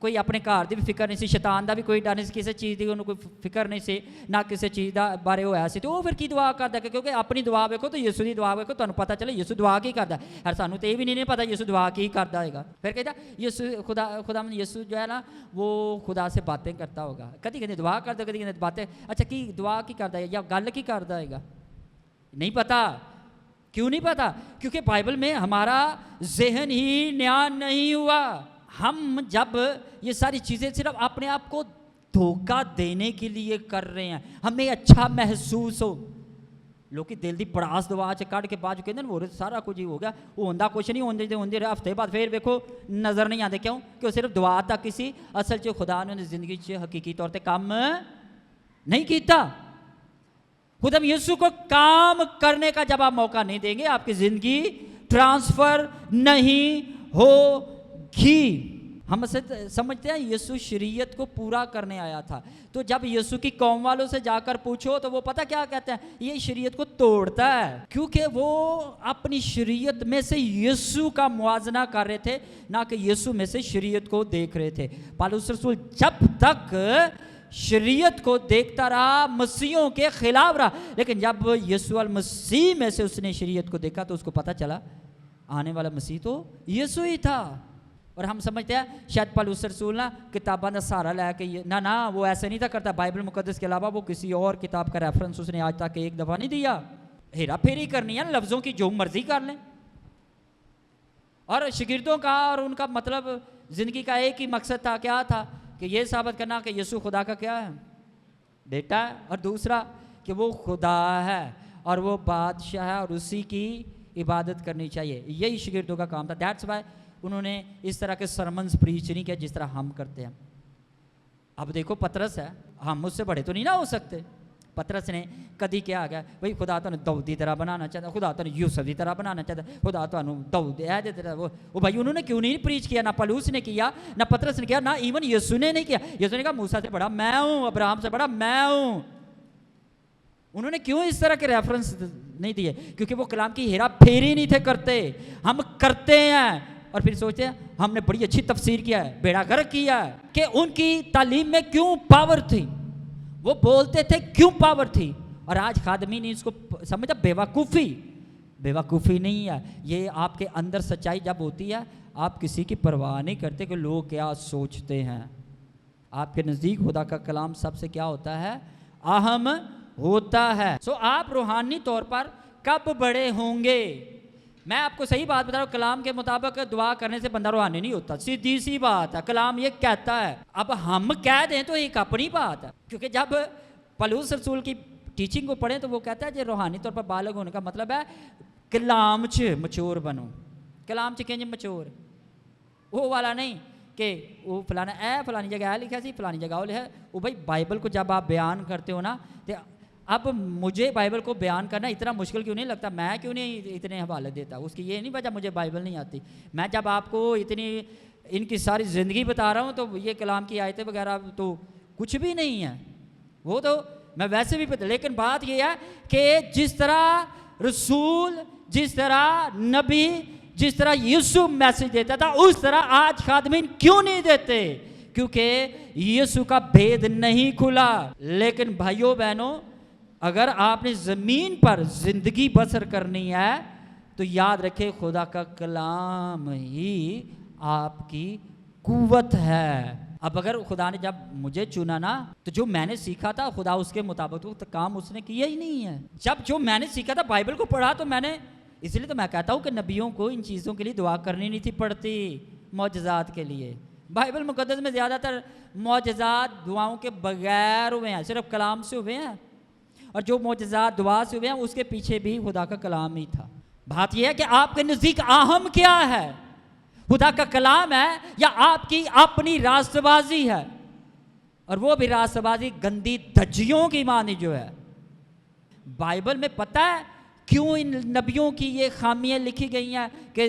कोई अपने घर की भी फिक्र नहीं सी, शैतान का भी कोई डर नहीं, किसी चीज़ की उन्होंने कोई फिक्र नहीं सी, ना किसी चीज़ का बारे होया सी। तो वो फिर की दुआ करता है? क्योंकि अपनी दुआ वेखो तो यीशु की दुआ वेखो, तुहानू पता चले यीशु दुआ की करता है। और सानू तो ये भी नहीं पता यीशु दुआ की करता होगा। फिर कहता यीशु खुदा यीशु जो है ना वो खुदा से बातें करता होगा। कभी कहते दुआ करता, कभी कहते बातें। अच्छा की दुआ की करता है या गल की करता है? नहीं पता। क्यों नहीं पता? क्योंकि बाइबल में हमारा जहन ही नया नहीं हुआ। हम जब ये सारी चीज़ें सिर्फ अपने आप को धोखा देने के लिए कर रहे हैं, हमें अच्छा महसूस हो, ਲੋਕੀ ਦਿਲ ਦੀ ਪੜਾਸ ਦਵਾ ਚ ਕੱਢ ਕੇ ਬਾਅਦ ਕਹਿੰਦੇ ਨੇ ਹੋਰ ਸਾਰਾ ਕੁਝ ਹੀ ਹੋ ਗਿਆ, ਉਹ ਹੁੰਦਾ ਕੁਛ ਨਹੀਂ, ਹੁੰਦੇ ਰਹੇ ਹਫਤੇ ਬਾਅਦ ਫਿਰ ਵੇਖੋ ਨਜ਼ਰ ਨਹੀਂ ਆਉਂਦੇ। ਕਿਉਂ? ਕਿ ਉਹ ਸਿਰਫ ਦੁਆ ਤੱਕ ਹੀ ਸੀ, ਅਸਲ 'ਚ ਖੁਦਾ ਨੇ ਉਹਦੀ ਜ਼ਿੰਦਗੀ 'ਚ ਹਕੀਕੀ ਤੌਰ 'ਤੇ ਕੰਮ नहीं किया। खुदा यीशु को काम करने का जब आप मौका नहीं देंगे, आपकी जिंदगी ट्रांसफर नहीं होगी। हम समझते हैं यीशु शरीयत को पूरा करने आया था, तो जब यीशु की कौम वालों से जाकर पूछो तो वो पता क्या कहते हैं, ये शरीयत को तोड़ता है, क्योंकि वो अपनी शरीयत में से यीशु का मुआजना कर रहे थे, ना कि यीशु में से शरीयत को देख रहे थे। पौलुस रसूल जब तक शरीयत को देखता रहा, मसीहों के खिलाफ रहा, लेकिन जब यीशु मसीह में से उसने शरीयत को देखा तो उसको पता चला आने वाला मसीह तो यीशु ही था। और हम समझते हैं शायद पौलुस रसूल ना किताबों का सहारा लेके, ना वो ऐसे नहीं था करता। बाइबल मुकद्दस के अलावा वो किसी और किताब का रेफरेंस उसने आज तक एक दफ़ा नहीं दिया। हेरा फेरी करनी है लफ्ज़ों की, जो मर्जी कर लें। और शागिर्दों का और उनका मतलब ज़िंदगी का एक ही मकसद था, क्या था? कि ये साबित करना कि यीशु खुदा का क्या है, बेटा है, और दूसरा कि वो खुदा है और वो बादशाह है और उसी की इबादत करनी चाहिए। यही शागिर्दों का काम था। दैट्स वाई उन्होंने इस तरह के सरमन्स प्रीच नहीं किया जिस तरह हम करते हैं। अब देखो पतरस है, हम मुझसे बड़े तो नहीं ना हो सकते। पतरस ने कदी क्या आ गया, भाई खुदा तो दाऊद की तरह बनाना चाहता, खुदा तो यूसुफ की तरह बनाना चाहता, खुदा तो दाऊद है दे तरह वो भाई उन्होंने क्यों नहीं प्रीच किया? ना पौलुस ने किया, ना पतरस ने किया, ना इवन यीशु ने नहीं किया। यीशु ने कहा मूसा से बड़ा मैं हूँ, अब्राहम से बड़ा मैं हूँ। उन्होंने क्यों इस तरह के रेफरेंस नहीं दिए? क्योंकि वो कलाम की हेरा फेरी नहीं थे करते। हम करते हैं और फिर सोचते हैं हमने बड़ी अच्छी तफसीर किया है, बेड़ा गर्क किया है। कि उनकी तालीम में क्यों पावर थी, वो बोलते थे क्यों पावर थी। और आज खादमी ने इसको समझा बेवकूफ़ी नहीं है, ये आपके अंदर सच्चाई जब होती है आप किसी की परवाह नहीं करते कि लोग क्या सोचते हैं। आपके नज़दीक खुदा का कलाम सबसे क्या होता है, अहम होता है। सो आप रूहानी तौर पर कब बड़े होंगे? मैं आपको सही बात बता रहा हूँ, कलाम के मुताबिक दुआ करने से बंदा रूहानी नहीं होता, सीधी सी बात है। कलाम ये कहता है, अब हम कह दें तो एक अपनी बात है। क्योंकि जब पौलुस रसूल की टीचिंग को पढ़ें तो वो कहता है कि रूहानी तौर पर बालग होने का मतलब है कलाम च मचोर बनो। कलाम च किंज मचोर, वो वाला नहीं कि वो फलाना फलानी जगह है लिखा सी, फलानी जगह वो लिखा। वो भाई बाइबल को जब आप बयान करते हो ना, तो अब मुझे बाइबल को बयान करना इतना मुश्किल क्यों नहीं लगता? मैं क्यों नहीं इतने हवाले देता? उसकी ये नहीं वजह मुझे बाइबल नहीं आती। मैं जब आपको इतनी इनकी सारी ज़िंदगी बता रहा हूँ तो ये कलाम की आयतें वगैरह तो कुछ भी नहीं है, वो तो मैं वैसे भी बता। लेकिन बात ये है कि जिस तरह रसूल, जिस तरह नबी, जिस तरह यीशु मैसेज देता था, उस तरह आज खादमीन क्यों नहीं देते? क्योंकि यीशु का भेद नहीं खुला। लेकिन भाइयों बहनों, अगर आपने ज़मीन पर ज़िंदगी बसर करनी है तो याद रखें खुदा का कलाम ही आपकी कुव्वत है। अब अगर खुदा ने जब मुझे चुना ना, तो जो मैंने सीखा था खुदा उसके मुताबिक तो काम उसने किया ही नहीं है। जब जो मैंने सीखा था बाइबल को पढ़ा तो मैंने, इसलिए तो मैं कहता हूँ कि नबियों को इन चीज़ों के लिए दुआ करनी नहीं थी पड़ती, मौजज़ात के लिए। बाइबल मुकद्दस में ज़्यादातर मौजज़ात दुआओं के बगैर हुए हैं, सिर्फ कलाम से हुए हैं। और जो मौजज़ात दुआ से हुए हैं उसके पीछे भी खुदा का कलाम ही था। बात यह है कि आपके नज़दीक अहम क्या है, खुदा का कलाम है या आपकी अपनी रास्तबाजी है? और वो भी रास्तबाजी गंदी धज्जियों की मानी जो है। बाइबल में पता है क्यों इन नबियों की ये खामियां लिखी गई हैं कि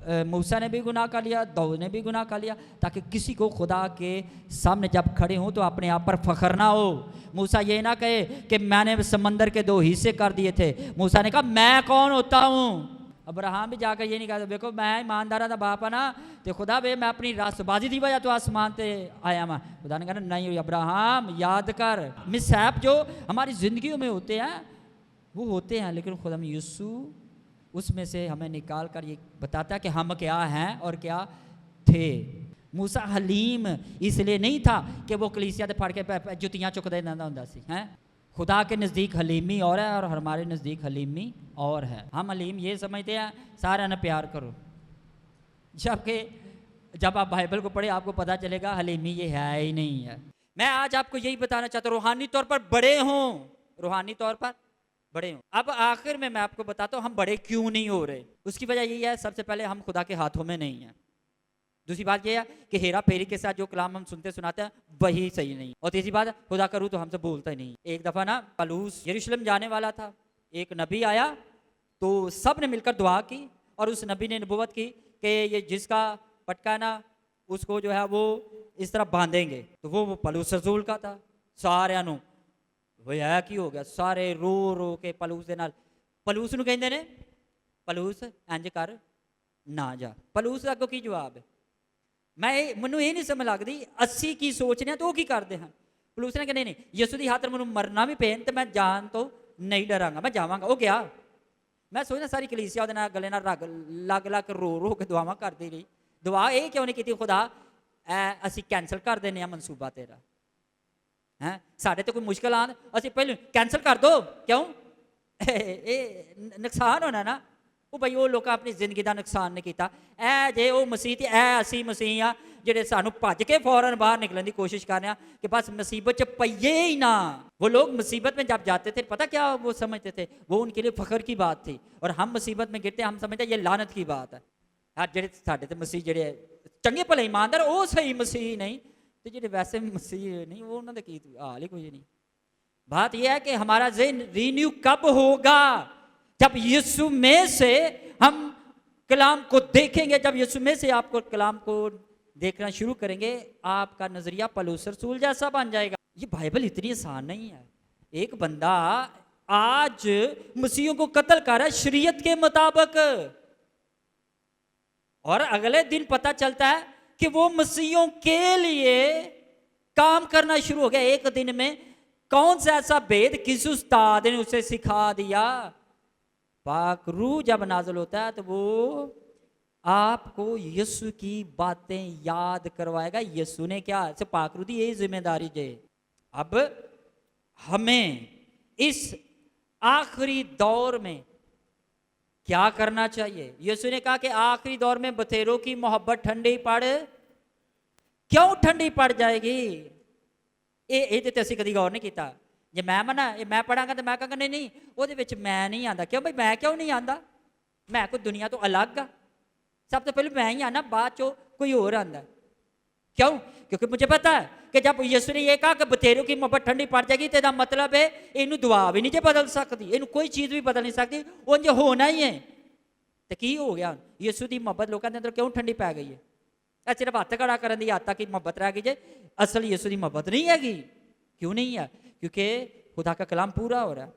मूसा ने भी गुनाह कर लिया, दाऊद ने भी गुनाह कर लिया, ताकि किसी को खुदा के सामने जब खड़े हों तो अपने आप पर फख्र ना हो। मूसा ये ना कहे कि मैंने समंदर के 2 हिस्से कर दिए थे। मूसा ने कहा मैं कौन होता हूँ? अब्राहम भी जाकर ये नहीं कहा देखो मैं ईमानदारा का बाप है ना, तो खुदा वे मैं अपनी रास्तबाजी की वजह तो आसमान से आया मैं। खुदा ने कहा नहीं अब्राहम याद कर, मिसहैप जो हमारी ज़िंदगियों में होते हैं वो होते हैं, लेकिन खुदा में यीशु उसमें से हमें निकाल कर ये बताता है कि हम क्या हैं और क्या थे। मूसा हलीम इसलिए नहीं था कि वो कलीसिया फड़ के जुतियाँ चुकते ना होंदा सी हैं। खुदा के नज़दीक हलीमी और है और हमारे नज़दीक हलीमी और है। हम हलीम ये समझते हैं सारा ना प्यार करो, जबकि जब आप बाइबल को पढ़े आपको पता चलेगा हलीमी ये है ही नहीं है। मैं आज आपको यही बताना चाहता हूँ, रूहानी तौर पर बड़े हों, रूहानी तौर पर बड़े हों। अब आखिर में मैं आपको बताता हूँ हम बड़े क्यों नहीं हो रहे। उसकी वजह यही है, सबसे पहले हम खुदा के हाथों में नहीं है। दूसरी बात यह है कि हेरा फेरी के साथ जो कलाम हम सुनते सुनाते हैं वही सही नहीं। और तीसरी बात, खुदा का रूह तो हमसे बोलता ही नहीं। एक दफा ना पलूस यरूशलेम जाने वाला था, एक नबी आया तो सब ने मिलकर दुआ की और उस नबी ने नबूवत की कि ये जिसका पटका है ना उसको जो है वो इस तरह बांधेंगे। तो वो पलूस रसूल का था। सारे वो है की हो गया, सारे रो रो के पलूस दे नाल, पलूस नूं कहंदे ने पलूस इंज कर ना जा। पलूस दा अगों की जवाब है? मैनू ये नहीं समझ लगती असी की सोचने तो की करते हैं। पलूस ने कहा नहीं यसू की खातर मैं मरना भी पेन तो मैं जान तो नहीं डरांगा, मैं जावांगा। वो गया। मैं सोचना सारी कलीसिया ਉਹਦੇ ਨਾਲ गले लग लग रो रो के दुआवां करती रही। दुआ ये क्यों नहीं की खुदा असी कैंसल कर देने आ मनसूबा तेरा है, साढ़े तो कोई मुश्किल आन असी पहले कैंसल कर दो। क्यों? नुकसान होना ना। वो भाई वो लोग अपनी जिंदगी का नुकसान नहीं किया। ए जे वो मसीह ते असी मसीह हाँ जेडे सानू भज के फौरन बाहर निकलने की कोशिश कर रहे हैं कि बस मुसीबत च पइए ही ना। वो लोग मुसीबत में जब जाते थे पता क्या वो समझते थे, वो उनके लिए फख्र की बात थी। और हम मुसीबत में गिरते हम समझते ये लानत की बात है। यार जेडे साडे ते मसीह जेडे चंगे भले ईमानदार वो सही मसीह नहीं, तो जेडे वैसे मसीह नहीं वो उन्होंने की हाल ही कोई नहीं। बात यह है कि हमारा ज़हन रिन्यू कब होगा? जब यीशु में से हम कलाम को देखेंगे। जब यीशु में से आपको कलाम को देखना शुरू करेंगे आपका नजरिया पलूस रसूल जैसा बन जाएगा। ये बाइबल इतनी आसान नहीं है। एक बंदा आज मसीहों को कत्ल कर रहा है शरीयत के मुताबिक और अगले दिन पता चलता है कि वो मसीहों के लिए काम करना शुरू हो गया। एक दिन में कौन सा ऐसा भेद किस उस्ताद ने उसे सिखा दिया? पाक रूह जब नाज़िल होता है तो वो आपको यीशु की बातें याद करवाएगा। यीशु ने क्या से पाक रूह दी ये जिम्मेदारी जे। अब हमें इस आखिरी दौर में क्या करना चाहिए? यीशु ने कहा कि आखिरी दौर में बथेरों की मोहब्बत ठंडी पड़, क्यों ठंडी पड़ जाएगी? ये तो असीं कदी गौर नहीं किया। जे मैं मना मैं पढ़ांगा तो मैं कहूँगा नहीं नहीं वो मैं नहीं आता। क्यों भाई मैं क्यों नहीं आता? मैं कोई दुनिया तो अलग आ। सब तो पहले मैं ही आना, बाद चो कोई और आता। क्यों? क्योंकि मुझे पता है कि जब यीशु ने ये कहा कि बथेरों की मोहब्बत ठंडी पड़ जाएगी तो मतलब है इनू दुआ भी नहीं बदल सकती, इनू कोई चीज़ भी बदल नहीं सकती, उंज होना ही है। तो की हो गया? यीशु की मोहब्बत लोगों के अंदर क्यों ठंडी पै गई है? सिर्फ हत्थ खड़ा करने की आदत की मोहब्बत रह गई जे, असल यीशु की मोहब्बत नहीं हैगी। क्यों नहीं है? क्योंकि खुदा का कलाम पूरा हो रहा है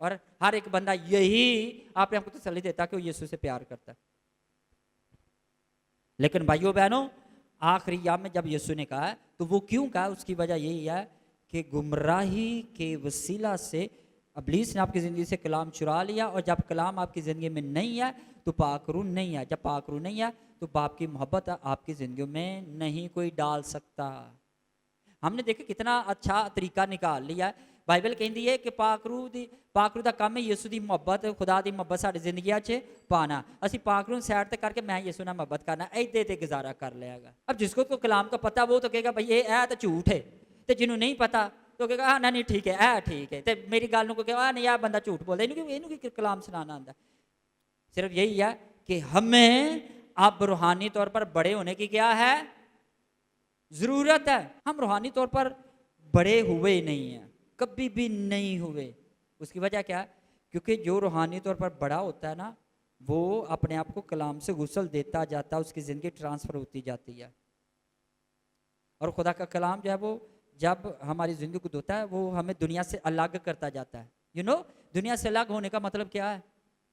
और हर एक बंदा यही आपने आपको तसल्ली देता कि वो यीशु से प्यार करता है। लेकिन भाइयों बहनों आखिरी याम में जब यीशु ने कहा तो वो क्यों कहा? उसकी वजह यही है कि गुमराही के वसीला से इब्लीस ने आपकी ज़िंदगी से कलाम चुरा लिया और जब कलाम आपकी ज़िंदगी में नहीं है तो पाक रूह नहीं है। जब पाक रूह नहीं है तो बाप की मोहब्बत आपकी ज़िंदगी में नहीं कोई डाल सकता। हमने देखा कितना अच्छा तरीका निकाल लिया है। बाइबल कहती है कि पाक रूह का काम है यीशु की मोहब्बत, खुदा की मोहब्बत साडी जिंदगी च पाना। असी पाक रूह सैड तक करके मैं यीशु नाल मोहब्बत करना इदे ते गुजारा कर लियागा। अब जिसको तो कलाम का पता वो तो कहेगा भाई ये तो झूठ है, तो जिन्हों नहीं पता तो कहेगा हाँ नहीं ठीक है ठीक है, तो मेरी गल को कहेगा नहीं बंदा झूठ बोलता, इनू की कलाम सुनाना आंदा। सिर्फ यही है कि हमें अब रूहानी तौर पर बड़े होने की क्या है जरूरत है। हम रूहानी तौर पर बड़े हुए नहीं हैं, कभी भी नहीं हुए। उसकी वजह क्या है? क्योंकि जो रूहानी तौर पर बड़ा होता है ना वो अपने आप को कलाम से गुसल देता जाता है, उसकी ज़िंदगी ट्रांसफ़र होती जाती है। और खुदा का कलाम जो है वो जब हमारी ज़िंदगी को धोता है वो हमें दुनिया से अलग करता जाता है। दुनिया से अलग होने का मतलब क्या है?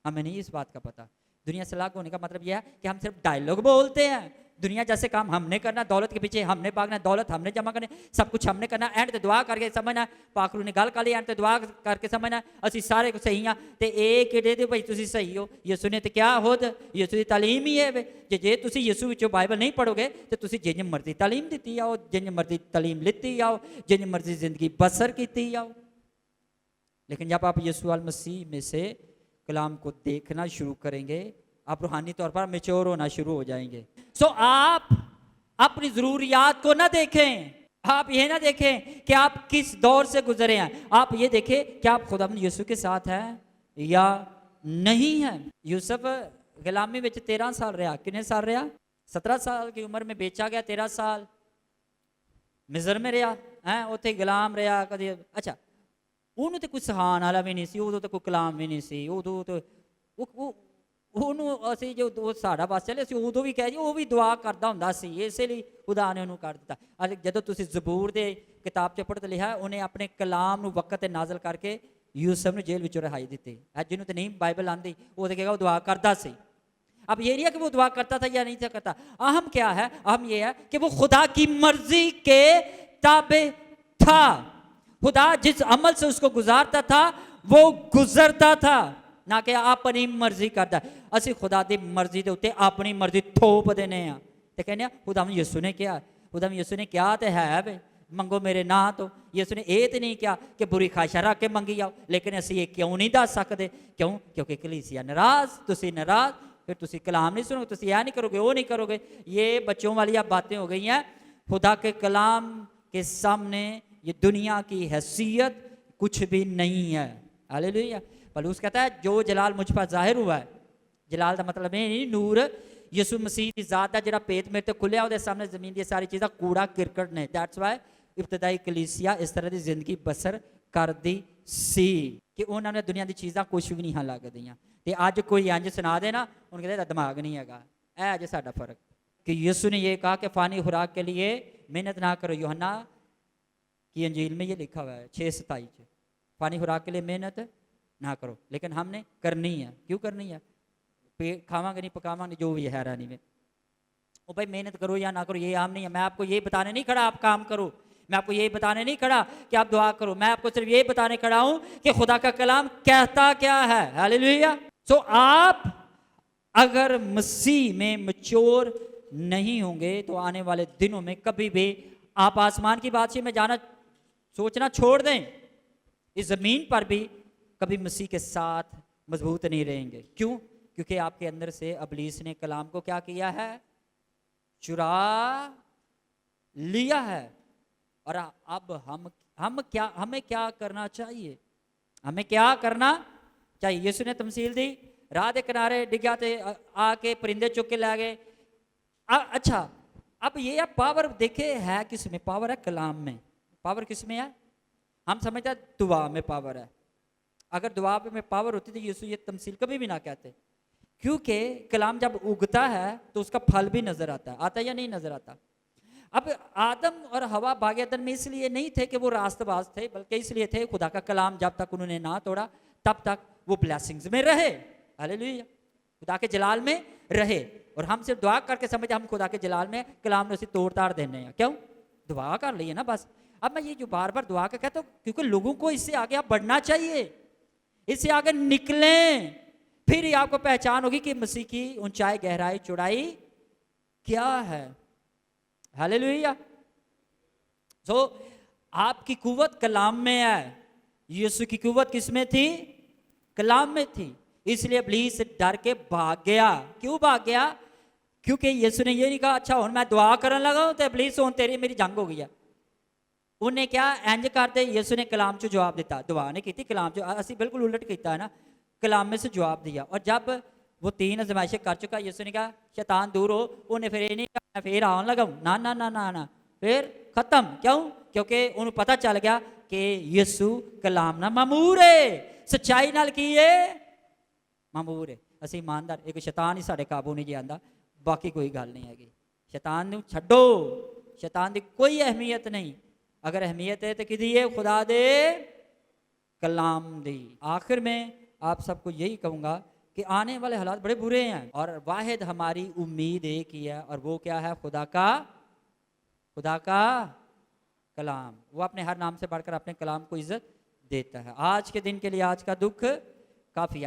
हमें नहीं इस बात का पता। दुनिया से अलग होने का मतलब यह है कि हम सिर्फ डायलॉग बोलते हैं, दुनिया जैसे काम हमने करना, दौलत के पीछे हमने भागना, दौलत हमने जमा करनी, सब कुछ हमने करना, एंड ते दुआ करके समझना। पाखरू ने गल कर ली एंड ते दुआ करके समझना असी सारे को सही हाँ तो एक किडे दे भाई तुसी सही हो। यीशु ने तो क्या होद यीशु की तालीम ही है जे तुसी यीशु विचों बाइबल नहीं पढ़ोगे तो तुसी जिंज मर्जी तालीम दी आओ, जिंज मर्जी तालीम लीती आओ, जिंज मर्जी जिंदगी बसर की आओ। लेकिन जब आप यीशु अल मसीह में से कलाम को देखना शुरू करेंगे आप रूहानी तौर पर मेच्योर होना शुरू हो जाएंगे। सो आप अपनी जरूरियात को ना देखें, आप ये ना देखें कि आप किस दौर से गुजरे हैं, आप ये देखें कि आप खुदा यीशु के साथ हैं या नहीं है। यूसुफ गुलामी में 13 साल रहा, कितने साल रहा? 17 साल की उम्र में बेचा गया, 13 साल मिस्र में रहा है, उत्थे गुलाम रहा कभी। अच्छा, ਉਹਨੂੰ ਤੇ ਕੋਈ ਸਿਖਾਉਣ ਵਾਲਾ ਵੀ ਨਹੀਂ ਸੀ, ਉਦੋਂ ਤਾਂ ਕੋਈ ਕਲਾਮ ਵੀ ਨਹੀਂ ਸੀ, ਉਦੋਂ ਤਾਂ ਉਹਨੂੰ ਅਸੀਂ ਜੋ ਉਹ ਸਾਡਾ ਬਸ ਚੱਲੇ ਅਸੀਂ ਉਦੋਂ ਵੀ ਕਹਿ ਜੀ ਉਹ ਵੀ ਦੁਆ ਕਰਦਾ ਹੁੰਦਾ ਸੀ, ਇਸੇ ਲਈ ਖੁਦਾ ਨੇ ਉਹਨੂੰ ਕਰ ਦਿੱਤਾ। ਅਤੇ ਜਦੋਂ ਤੁਸੀਂ ਜ਼ਬੂਰ ਦੇ ਕਿਤਾਬ 'ਚ ਪੜ੍ਹਦੇ ਲਿਖਿਆ, ਉਹਨੇ ਆਪਣੇ ਕਲਾਮ ਨੂੰ ਵਕਤ 'ਤੇ ਨਾਜ਼ਲ ਕਰਕੇ यूसुफ ने जेल ਵਿੱਚੋਂ रिहाई दी। जिन्होंने तो नहीं बाइबल आती वो तो कहेगा वो दुआ करता सी। अब ये नहीं है कि वो दुआ करता था या नहीं था करता, अहम क्या है, अहम ये है कि वो खुदा की मर्जी के ताबे था। खुदा जिस अमल से उसको गुजारता था वो गुजरता था, ना कि अपनी मर्जी करता। असी खुदा की मर्जी के उत्ते अपनी मर्जी थोप देने तो कहने खुदा यीशु ने क्या, खुदा यीशु ने क्या तो है वे मंगो मेरे ना तो। यीशु ने ये तो नहीं क्या कि बुरी ख्वाहिशा रख के मंगी आओ, लेकिन असी ये क्यों नहीं दस सकते, क्यों? क्योंकि कलीसिया नाराज, तुसी नाराज, फिर तुसी कलाम नहीं सुनोगे, तुसी यह नहीं करोगे, वो नहीं करोगे। ये बच्चों वाली बातें हो गई हैं। खुदा के कलाम के सामने ये दुनिया की हैसियत कुछ भी नहीं है। हालेलुया। पौलुस कहता है जो जलाल मुझ पर जाहिर हुआ है, जलाल का मतलब नहीं नूर, यीशु मसीह की ज़ात का जिहड़ा पेत मेरे तो खुलिया, उहदे सामने जमीन दी सारी चीज़ां कूड़ा किरकट ने। दैट्स वाई इब्तदाई कलीसिया इस तरह की जिंदगी बसर करती सी कि उन्होंने दुनिया की चीज़ां कुछ भी नहीं लगदियां। तो अज कोई इंज सुना देना उन्हें कहते दिमाग नहीं है। अज साडा फर्क कि यीशु ने ये कहा कि फ़ानी खुराक के लिए मेहनत ना करो। यूहन्ना की अंजील में ये लिखा हुआ है 6:27, फ़ानी खुराक के लिए मेहनत ना करो, लेकिन हमने करनी है। क्यों करनी है? खावांगे नहीं, पकावांगे, जो भी है रानी में। ओ भाई मेहनत करो या ना करो ये आम नहीं है। मैं आपको ये बताने नहीं खड़ा आप काम करो, मैं आपको ये बताने नहीं खड़ा कि आप दुआ करो, मैं आपको सिर्फ ये बताने खड़ा हूं कि खुदा का कलाम कहता क्या है। हालेलुया। सो आप अगर मसीह में मैच्योर नहीं होंगे तो आने वाले दिनों में कभी भी आप आसमान की बादशाही में जाना सोचना छोड़ दें, इस जमीन पर भी कभी मसीह के साथ मजबूत नहीं रहेंगे। क्यों? क्योंकि आपके अंदर से इब्लीस ने कलाम को क्या किया है? चुरा लिया है। और अब हम क्या, हमें क्या करना चाहिए? हमें क्या करना चाहिए? यीशु ने तमसील दी, राह के किनारे डिग्या थे, आके परिंदे चुक के ला गए। अच्छा, अब ये पावर देखे है किस में? पावर है कलाम में। पावर किस में है? हम समझते हैं दुआ में पावर है। अगर दुआ में पावर होती तो यीशु ये तमसील कभी भी ना कहते, क्योंकि कलाम जब उगता है तो उसका फल भी नजर आता है। आता या नहीं नजर आता? अब आदम और हवा बाग अदन में इसलिए नहीं थे कि वो रास्तबाज थे, बल्कि इसलिए थे खुदा का कलाम जब तक उन्होंने ना तोड़ा तब तक वो ब्लेसिंग्स में रहे। हालेलुया। खुदा के जलाल में रहे। और हम सिर्फ दुआ करके समझे हम खुदा के जलाल में, कलाम ने उसे तोड़ ताड़ देने हैं। क्यों? दुआ कर लिए ना बस। अब मैं ये जो बार बार दुआ का कहता हूँ क्योंकि लोगों को इससे आगे आप बढ़ना चाहिए, इससे आगे निकलें, फिर ही आपको पहचान होगी कि मसीह की ऊंचाई गहराई चौड़ाई क्या है। हालेलुया। सो आपकी कुव्वत कलाम में है। यीशु की कुव्वत किस में थी? कलाम में थी। इसलिए इब्लीस डर के भाग गया। क्यों भाग गया? क्योंकि यीशु ने ये नहीं कहा अच्छा हुन मैं दुआ करने लगा हूं तो इब्लीस हुन तेरी मेरी जंग हो गई है। उन्हें क्या इंज करते? यीशु ने कलाम चो जवाब दिता, दुआ नहीं की कलाम चो। असी बिल्कुल उलट किया है ना, कलाम में से जवाब दिया। और जब वो 3 आजमाइशें कर चुका, यीशु ने कहा शैतान दूर हो। उन्हें फिर ये नहीं कहा फिर आने लगा ना ना ना ना ना, फिर खत्म। क्यों? क्योंकि उन्हें पता चल गया कि यीशु कलाम ना मामूर है, सच्चाई नाल की है मामूर है। असी ईमानदार, एक शैतान ही साढ़े काबू नहीं जाता, बाकी कोई गल नहीं हैगी। शैतान नूं छड्डो, शैतान की कोई अहमियत नहीं। अगर अहमियत है तो किदी है? खुदा दे कलाम दी। आखिर में आप सबको यही कहूँगा कि आने वाले हालात बड़े बुरे हैं और वाहिद हमारी उम्मीद एक ही है, और वो क्या है? खुदा का कलाम। वो अपने हर नाम से बढ़कर अपने कलाम को इज्जत देता है। आज के दिन के लिए आज का दुख काफ़ी है।